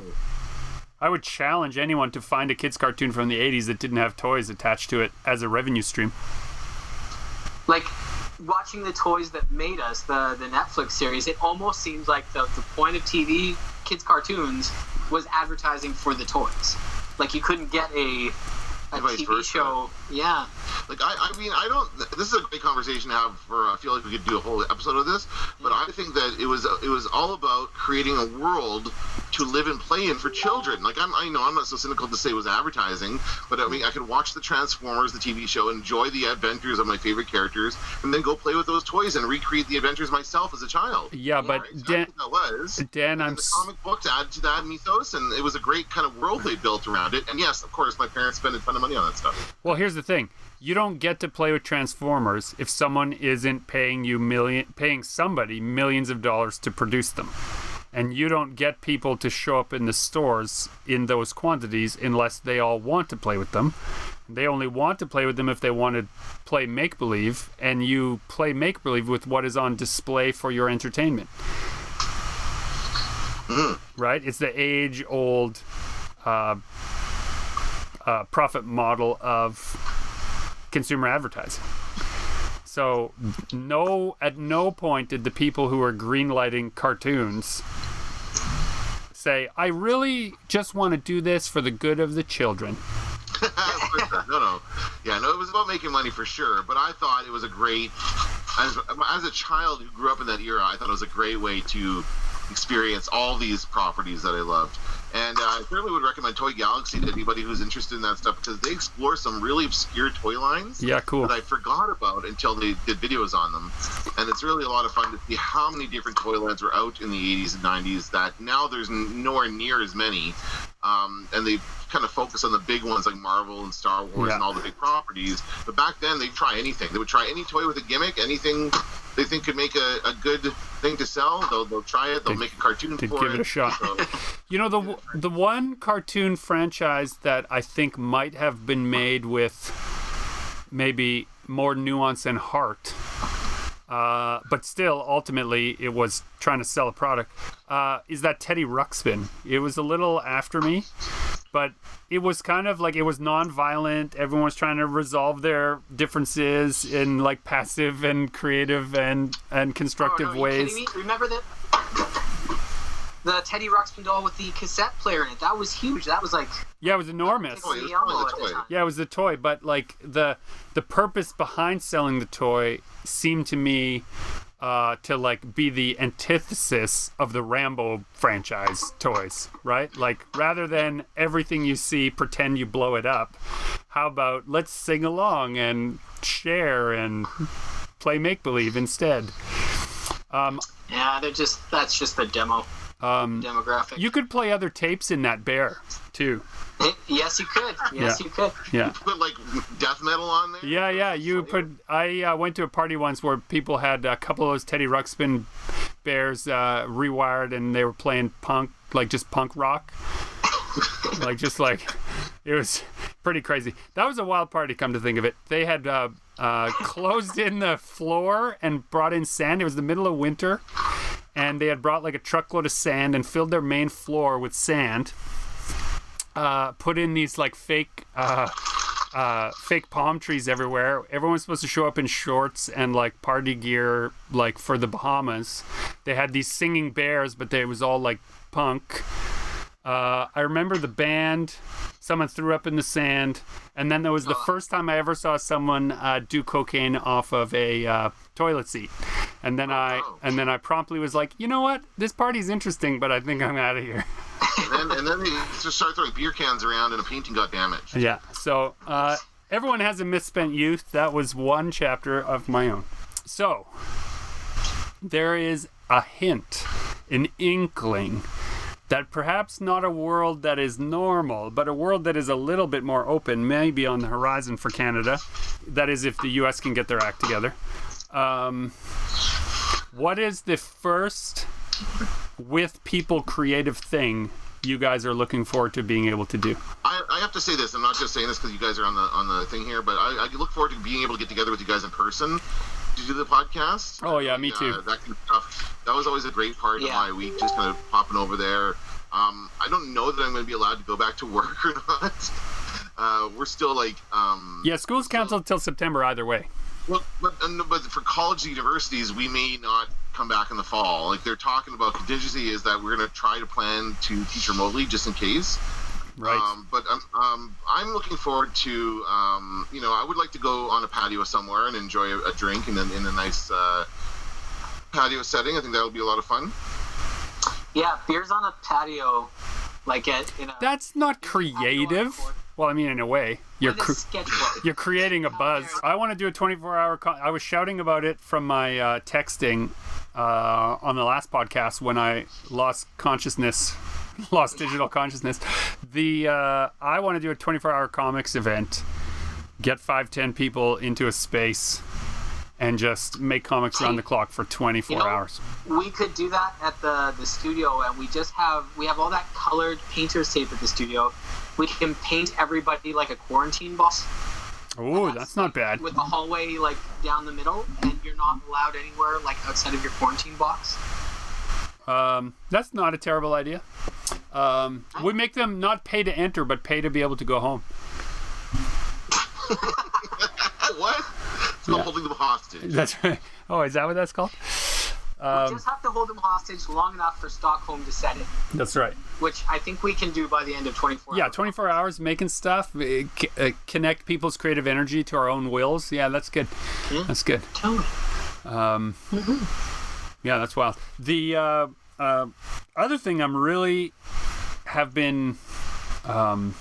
Speaker 3: I would challenge anyone to find a kids' cartoon from the 80s that didn't have toys attached to it as a revenue stream.
Speaker 5: Like, watching the toys that made us, the Netflix series, it almost seems like the point of TV, kids' cartoons, was advertising for the toys. Like, you couldn't get a TV show. Yeah.
Speaker 4: Like, I mean, I don't... This is a great conversation to have for... I feel like we could do a whole episode of this, but I think that it was all about creating a world to live and play in for children. Like, I know I'm not so cynical to say it was advertising, but I mean, I could watch the Transformers, the TV show, enjoy the adventures of my favorite characters, and then go play with those toys and recreate the adventures myself as a child.
Speaker 3: Yeah, but
Speaker 4: Dan, the comic books add to that mythos, and it was a great kind of world they built around it. And yes, of course, my parents spent a ton of money on that stuff.
Speaker 3: Well, here's the thing. You don't get to play with Transformers if someone isn't paying somebody millions of dollars to produce them. And you don't get people to show up in the stores in those quantities unless they all want to play with them. They only want to play with them if they want to play make-believe, and you play make-believe with what is on display for your entertainment. Right? It's the age-old profit model of consumer advertising. So at no point did the people who are greenlighting cartoons say, I really just want to do this for the good of the children.
Speaker 4: No. Yeah, no, it was about making money for sure, but I thought it was a great as a child who grew up in that era, I thought it was a great way to experience all these properties that I loved. And I certainly would recommend Toy Galaxy to anybody who's interested in that stuff, because they explore some really obscure toy lines that I forgot about until they did videos on them. And it's really a lot of fun to see how many different toy lines were out in the 80s and 90s that now there's nowhere near as many. And they kind of focus on the big ones like Marvel and Star Wars and all the big properties. But back then, they'd try anything. They would try any toy with a gimmick, anything they think could make a good thing to sell. They'll try it. They'll make a cartoon for it.
Speaker 3: Give it a shot. So, you know, the one cartoon franchise that I think might have been made with maybe more nuance and heart, but still, ultimately, it was trying to sell a product, is that Teddy Ruxpin. It was a little after me, but it was kind of like, it was non-violent. Everyone was trying to resolve their differences in like passive and creative and constructive ways.
Speaker 5: Are you kidding me? Remember the Teddy Ruxpin doll with the cassette player in it? That was huge. That was like...
Speaker 3: Yeah, it was enormous. Yeah, it was the toy, but like the purpose behind selling the toy seemed to me to like be the antithesis of the Rambo franchise toys, right? Like, rather than everything you see pretend you blow it up, how about let's sing along and share and play make-believe instead.
Speaker 5: Yeah, that's just the demo. Demographic.
Speaker 3: You could play other tapes in that bear too.
Speaker 5: Yes, you could. You could.
Speaker 3: Yeah.
Speaker 4: You put like death metal on there.
Speaker 3: Yeah. You put. I went to a party once where people had a couple of those Teddy Ruxpin bears rewired, and they were playing punk, like just punk rock. It was pretty crazy. That was a wild party, come to think of it. They had closed in the floor and brought in sand. It was the middle of winter, and they had brought like a truckload of sand and filled their main floor with sand. Put in these like fake palm trees everywhere. Everyone was supposed to show up in shorts and like party gear, like for the Bahamas. They had these singing bears, but it was all like punk. I remember the band. Someone threw up in the sand, and then there was the first time I ever saw someone do cocaine off of a toilet seat. And then I promptly was like, you know what? This party's interesting, but I think I'm out of here.
Speaker 4: And then they just started throwing beer cans around, and a painting got damaged.
Speaker 3: Yeah. So everyone has a misspent youth. That was one chapter of my own. So there is a hint, an inkling, that perhaps not a world that is normal, but a world that is a little bit more open, may be on the horizon for Canada. That is, if the U.S. can get their act together. What is the first with people creative thing you guys are looking forward to being able to do?
Speaker 4: I have to say this. I'm not just saying this because you guys are on the thing here, but I look forward to being able to get together with you guys in person to do the podcast.
Speaker 3: Oh yeah, me too.
Speaker 4: That kind of stuff. That was always a great part of my week, just kind of popping over there. I don't know that I'm going to be allowed to go back to work or not. We're still like...
Speaker 3: school's canceled till September either way.
Speaker 4: Well, but for college and universities, we may not come back in the fall. Like, they're talking about contingency is that we're going to try to plan to teach remotely just in case.
Speaker 3: Right.
Speaker 4: But I'm looking forward to, I would like to go on a patio somewhere and enjoy a drink in a nice patio setting. I think that would be a lot of fun.
Speaker 5: Yeah, beers on a patio,
Speaker 3: That's not creative. Well, I mean, in a way, you're creating a buzz. I want to do a 24-hour. I was shouting about it from my texting on the last podcast when I lost digital consciousness. I want to do a 24-hour comics event, get 5-10 people into a space, and just make comics around the clock for 24 hours.
Speaker 5: We could do that at the studio, and we have all that colored painter's tape at the studio. We can paint everybody like a quarantine boss.
Speaker 3: Oh, that's not bad.
Speaker 5: With the hallway like down the middle, and you're not allowed anywhere like outside of your quarantine box.
Speaker 3: That's not a terrible idea. We make them not pay to enter, but pay to be able to go home.
Speaker 4: What? It's called holding them hostage.
Speaker 3: That's right. Oh, is that what that's called?
Speaker 5: We just have to hold them hostage long enough for Stockholm to set it.
Speaker 3: That's right.
Speaker 5: Which I think we can do by the end of 24 hours.
Speaker 3: Yeah, 24 hours making stuff, connect people's creative energy to our own wills. Yeah, that's good.
Speaker 5: Yeah.
Speaker 3: That's good.
Speaker 5: Totally.
Speaker 3: Yeah, that's wild. The other thing I'm really have been that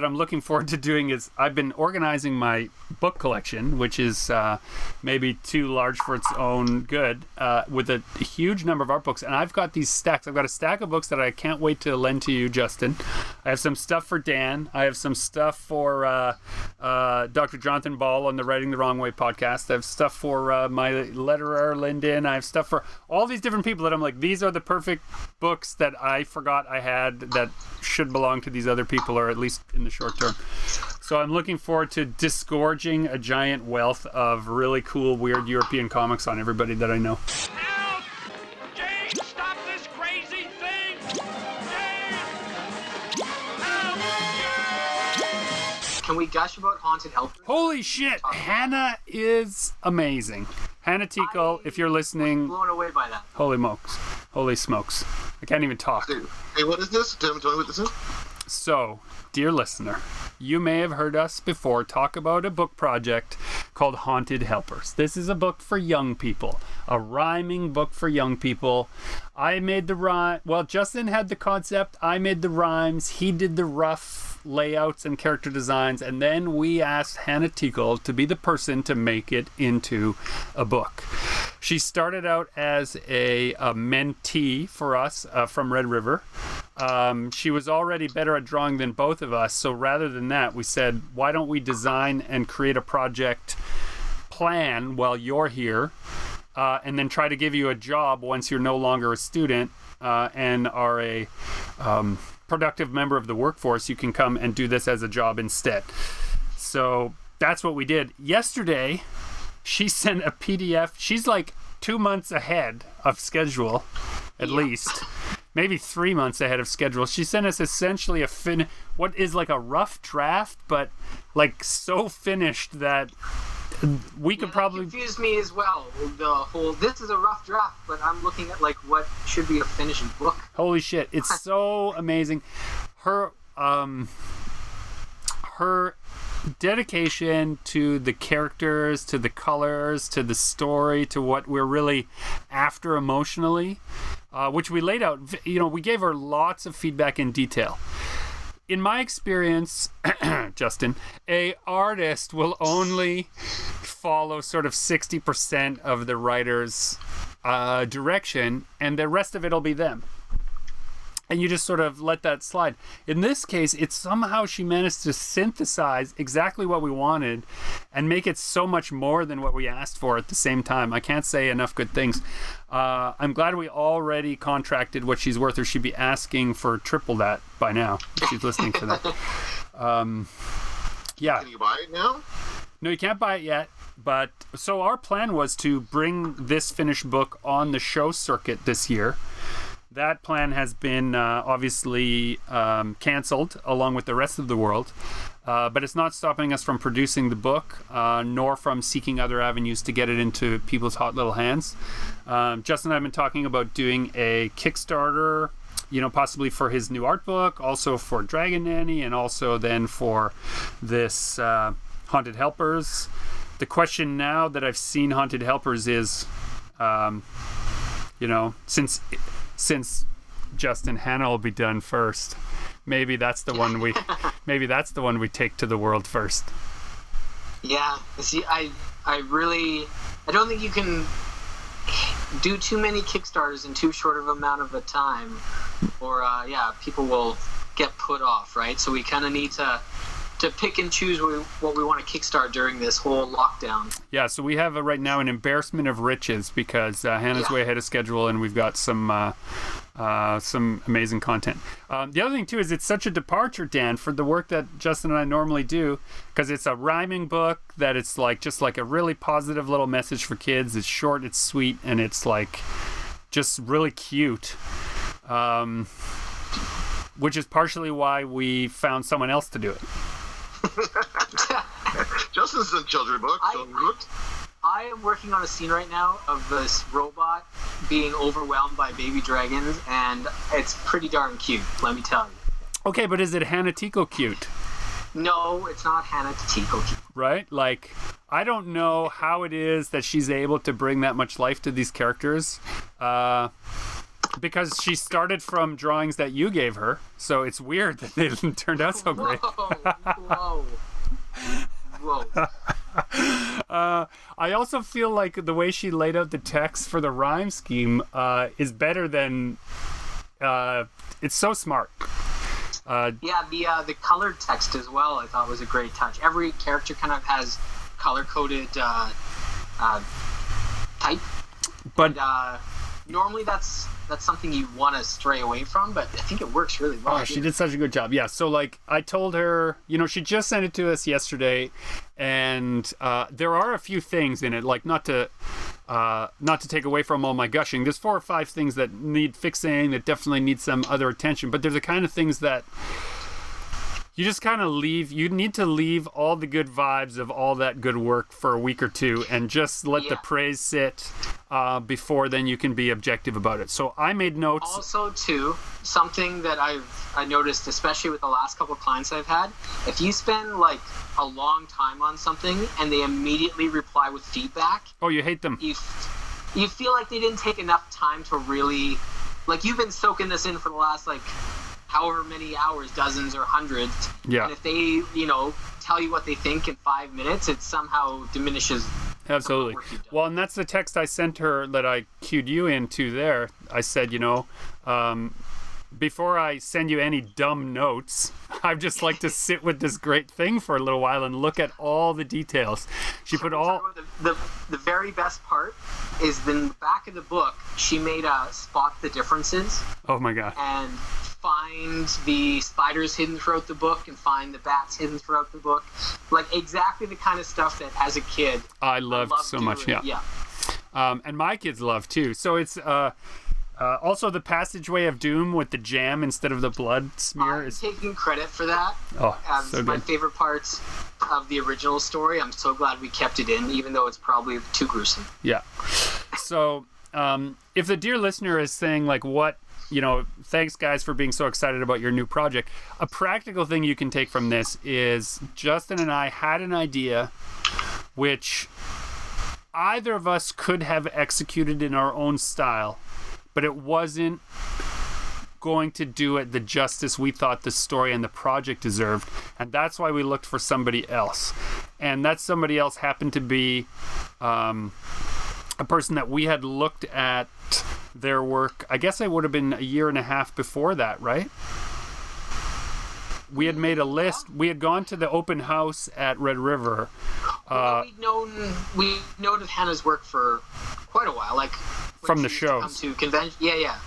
Speaker 3: I'm looking forward to doing is I've been organizing my book collection, which is maybe too large for its own good, with a huge number of art books. And I've got these stacks. I've got a stack of books that I can't wait to lend to you, Justin. I have some stuff for Dan. I have some stuff for Dr. Jonathan Ball on the Writing the Wrong Way podcast. I have stuff for my letterer, Lyndon. I have stuff for all these different people that I'm like, these are the perfect books that I forgot I had that should belong to these other people, or at least in the short term. So I'm looking forward to disgorging a giant wealth of really cool, weird European comics on everybody that I know.
Speaker 11: Help! Jane, stop this crazy thing! Jane! Help!
Speaker 5: Can we gush about Haunted Helpers?
Speaker 3: Holy shit! Hannah is amazing. Hannah Tickle, if you're listening,
Speaker 5: Blown away by that.
Speaker 3: holy smokes. I can't even talk.
Speaker 4: Hey, what is this? Tell me what this is.
Speaker 3: So, dear listener, you may have heard us before talk about a book project called Haunted Helpers. This is a book for young people, a rhyming book for young people. I made the rhyme. Well, Justin had the concept. I made the rhymes. He did the rough layouts and character designs, and then we asked Hannah Tickle to be the person to make it into a book. She started out as a mentee for us from Red River. She was already better at drawing than both of us, so rather than that, we said, why don't we design and create a project plan while you're here, and then try to give you a job once you're no longer a student and are a productive member of the workforce. You can come and do this as a job instead. So that's what we did. Yesterday, she sent a PDF. She's like 2 months ahead of schedule, at least. Maybe 3 months ahead of schedule. She sent us essentially what is like a rough draft, but like so finished that we could probably...
Speaker 5: That confused me as well. The whole, this is a rough draft, but I'm looking at like what should be a finished book.
Speaker 3: Holy shit, it's so amazing. Her dedication to the characters, to the colors, to the story, to what we're really after emotionally, which we laid out, we gave her lots of feedback in detail. In my experience, Justin, a artist will only follow sort of 60% of the writer's direction, and the rest of it will be them. And you just sort of let that slide. In this case, it's somehow she managed to synthesize exactly what we wanted and make it so much more than what we asked for at the same time. I can't say enough good things. I'm glad we already contracted what she's worth, or she'd be asking for triple that by now if she's listening to that. Yeah.
Speaker 4: Can you buy it now?
Speaker 3: No, you can't buy it yet. But so our plan was to bring this finished book on the show circuit this year. That plan has been obviously canceled along with the rest of the world, but it's not stopping us from producing the book, nor from seeking other avenues to get it into people's hot little hands. Justin and I have been talking about doing a Kickstarter, possibly for his new art book, also for Dragon Nanny, and also then for this Haunted Helpers. The question now that I've seen Haunted Helpers is, since Justin, Hannah will be done first. Maybe that's the one we take to the world first.
Speaker 5: Yeah. See, I don't think you can do too many Kickstarters in too short of amount of a time, or people will get put off, right? So we kind of need to pick and choose what we want to kickstart during this whole lockdown. Yeah,
Speaker 3: so we have right now an embarrassment of riches because Hannah's way ahead of schedule, and we've got some amazing content. The other thing too is it's such a departure, Dan, for the work that Justin and I normally do, because it's a rhyming book that it's like just like a really positive little message for kids. It's short, it's sweet, and it's like just really cute. Which is partially why we found someone else to do it.
Speaker 4: Justin's a children's book.
Speaker 5: I am working on a scene right now of this robot being overwhelmed by baby dragons, and it's pretty darn cute, let me tell you.
Speaker 3: Okay, but is it Hannah Tickle cute?
Speaker 5: No, it's not Hannah Tickle cute.
Speaker 3: Right? Like, I don't know how it is that she's able to bring that much life to these characters. Because she started from drawings that you gave her, so it's weird that they turned out so great.
Speaker 5: Whoa.
Speaker 3: I also feel like the way she laid out the text for the rhyme scheme is better than. It's so smart.
Speaker 5: The colored text as well, I thought was a great touch. Every character kind of has color-coded type.
Speaker 3: But
Speaker 5: normally that's something you want to stray away from, but I think it works really well.
Speaker 3: Oh, she did such a good job. Yeah, so like I told her, she just sent it to us yesterday, and there are a few things in it, like not to take away from all my gushing. There's 4 or 5 things that need fixing, that definitely need some other attention, but they're the kind of things that you just kind of leave. You need to leave all the good vibes of all that good work for a week or two and just let the praise sit before then you can be objective about it. So I made notes.
Speaker 5: Also, too, something that I noticed, especially with the last couple of clients I've had, if you spend like a long time on something and they immediately reply with feedback.
Speaker 3: Oh, you hate them.
Speaker 5: You feel like they didn't take enough time to really, like, you've been soaking this in for the last like however many hours, dozens or hundreds.
Speaker 3: Yeah.
Speaker 5: And if they, tell you what they think in 5 minutes, it somehow diminishes.
Speaker 3: Absolutely. Well, and that's the text I sent her that I cued you into there. I said, before I send you any dumb notes, I'd just like to sit with this great thing for a little while and look at all the details. She put all...
Speaker 5: The very best part is in the back of the book, she made a spot the differences.
Speaker 3: Oh my God.
Speaker 5: And find the spiders hidden throughout the book and find the bats hidden throughout the book. Like exactly the kind of stuff that as a kid
Speaker 3: I loved so much. Yeah. And my kids love too. So it's also the passageway of doom with the jam instead of the blood smear.
Speaker 5: I'm taking credit for that.
Speaker 3: Oh,
Speaker 5: as
Speaker 3: so good.
Speaker 5: My favorite parts of the original story. I'm so glad we kept it in, even though it's probably too gruesome.
Speaker 3: Yeah. So if the dear listener is saying like, what, thanks guys for being so excited about your new project. A practical thing you can take from this is Justin and I had an idea which either of us could have executed in our own style, but it wasn't going to do it the justice we thought the story and the project deserved. And that's why we looked for somebody else. And that somebody else happened to be a person that we had looked at their work. I guess it would have been a year and a half before that, right? We had made a list. We had gone to the open house at Red River.
Speaker 5: We'd known of Hannah's work for quite a while, like
Speaker 3: from the shows.
Speaker 5: Come to convention. Yeah.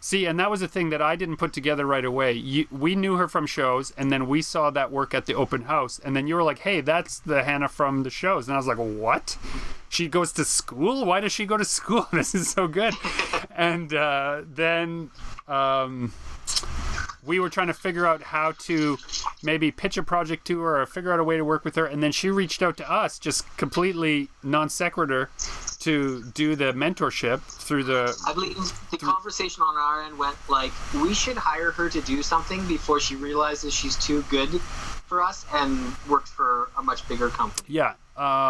Speaker 3: See, and that was a thing that I didn't put together right away. We knew her from shows, and then we saw that work at the open house, and then you were like, hey, that's the Hannah from the shows. And I was like, what? She goes to school? Why does she go to school? This is so good. And then we were trying to figure out how to maybe pitch a project to her or figure out a way to work with her. And then she reached out to us, just completely non sequitur, to do the mentorship through the...
Speaker 5: I believe the conversation on our end went like, we should hire her to do something before she realizes she's too good for us and works for a much bigger company.
Speaker 3: Yeah.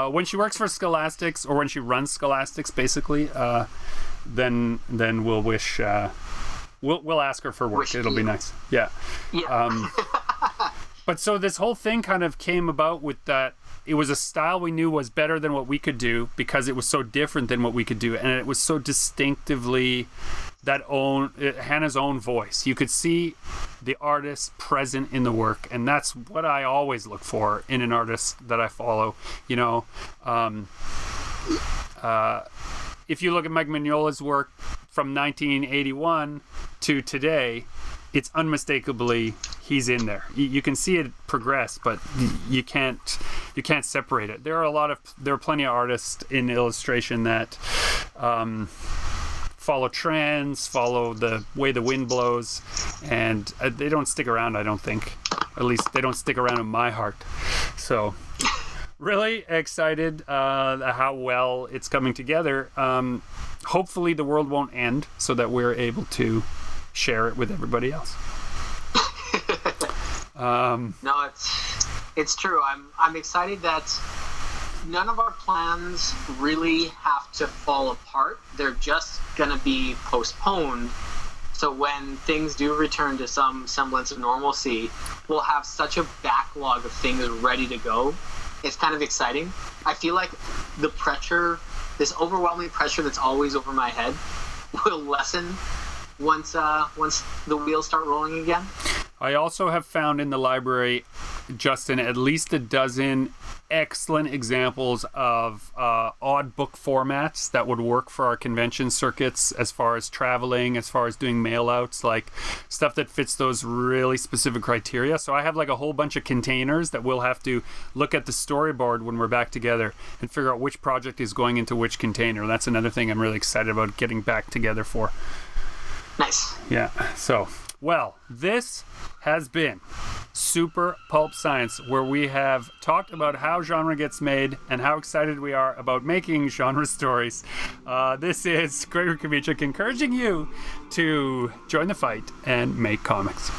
Speaker 3: When she works for Scholastics, or when she runs Scholastics, basically, then we'll wish... We'll ask her for work. It'll be nice. Yeah. But so this whole thing kind of came about with that. It was a style we knew was better than what we could do because it was so different than what we could do, and it was so distinctively Hannah's own voice. You could see the artist present in the work, and that's what I always look for in an artist that I follow. If you look at Mike Mignola's work from 1981 to today, it's unmistakably he's in there. You can see it progress, but you can't separate it. There are plenty of artists in illustration that follow trends, follow the way the wind blows, and they don't stick around. I don't think, at least they don't stick around in my heart. So. Really excited how well it's coming together. Hopefully the world won't end so that we're able to share it with everybody else.
Speaker 5: No, it's true. I'm excited that none of our plans really have to fall apart. They're just going to be postponed. So when things do return to some semblance of normalcy, we'll have such a backlog of things ready to go. It's kind of exciting. I feel like the pressure, this overwhelming pressure that's always over my head, will lessen once the wheels start rolling again.
Speaker 3: I also have found in the library, Justin, at least a dozen excellent examples of odd book formats that would work for our convention circuits as far as traveling, as far as doing mail outs, like stuff that fits those really specific criteria. So I have like a whole bunch of containers that we'll have to look at the storyboard when we're back together and figure out which project is going into which container. That's another thing I'm really excited about getting back together for.
Speaker 5: Nice.
Speaker 3: Yeah. So, well, this has been Super Pulp Science, where we have talked about how genre gets made and how excited we are about making genre stories. This is Gregory Kovichik encouraging you to join the fight and make comics.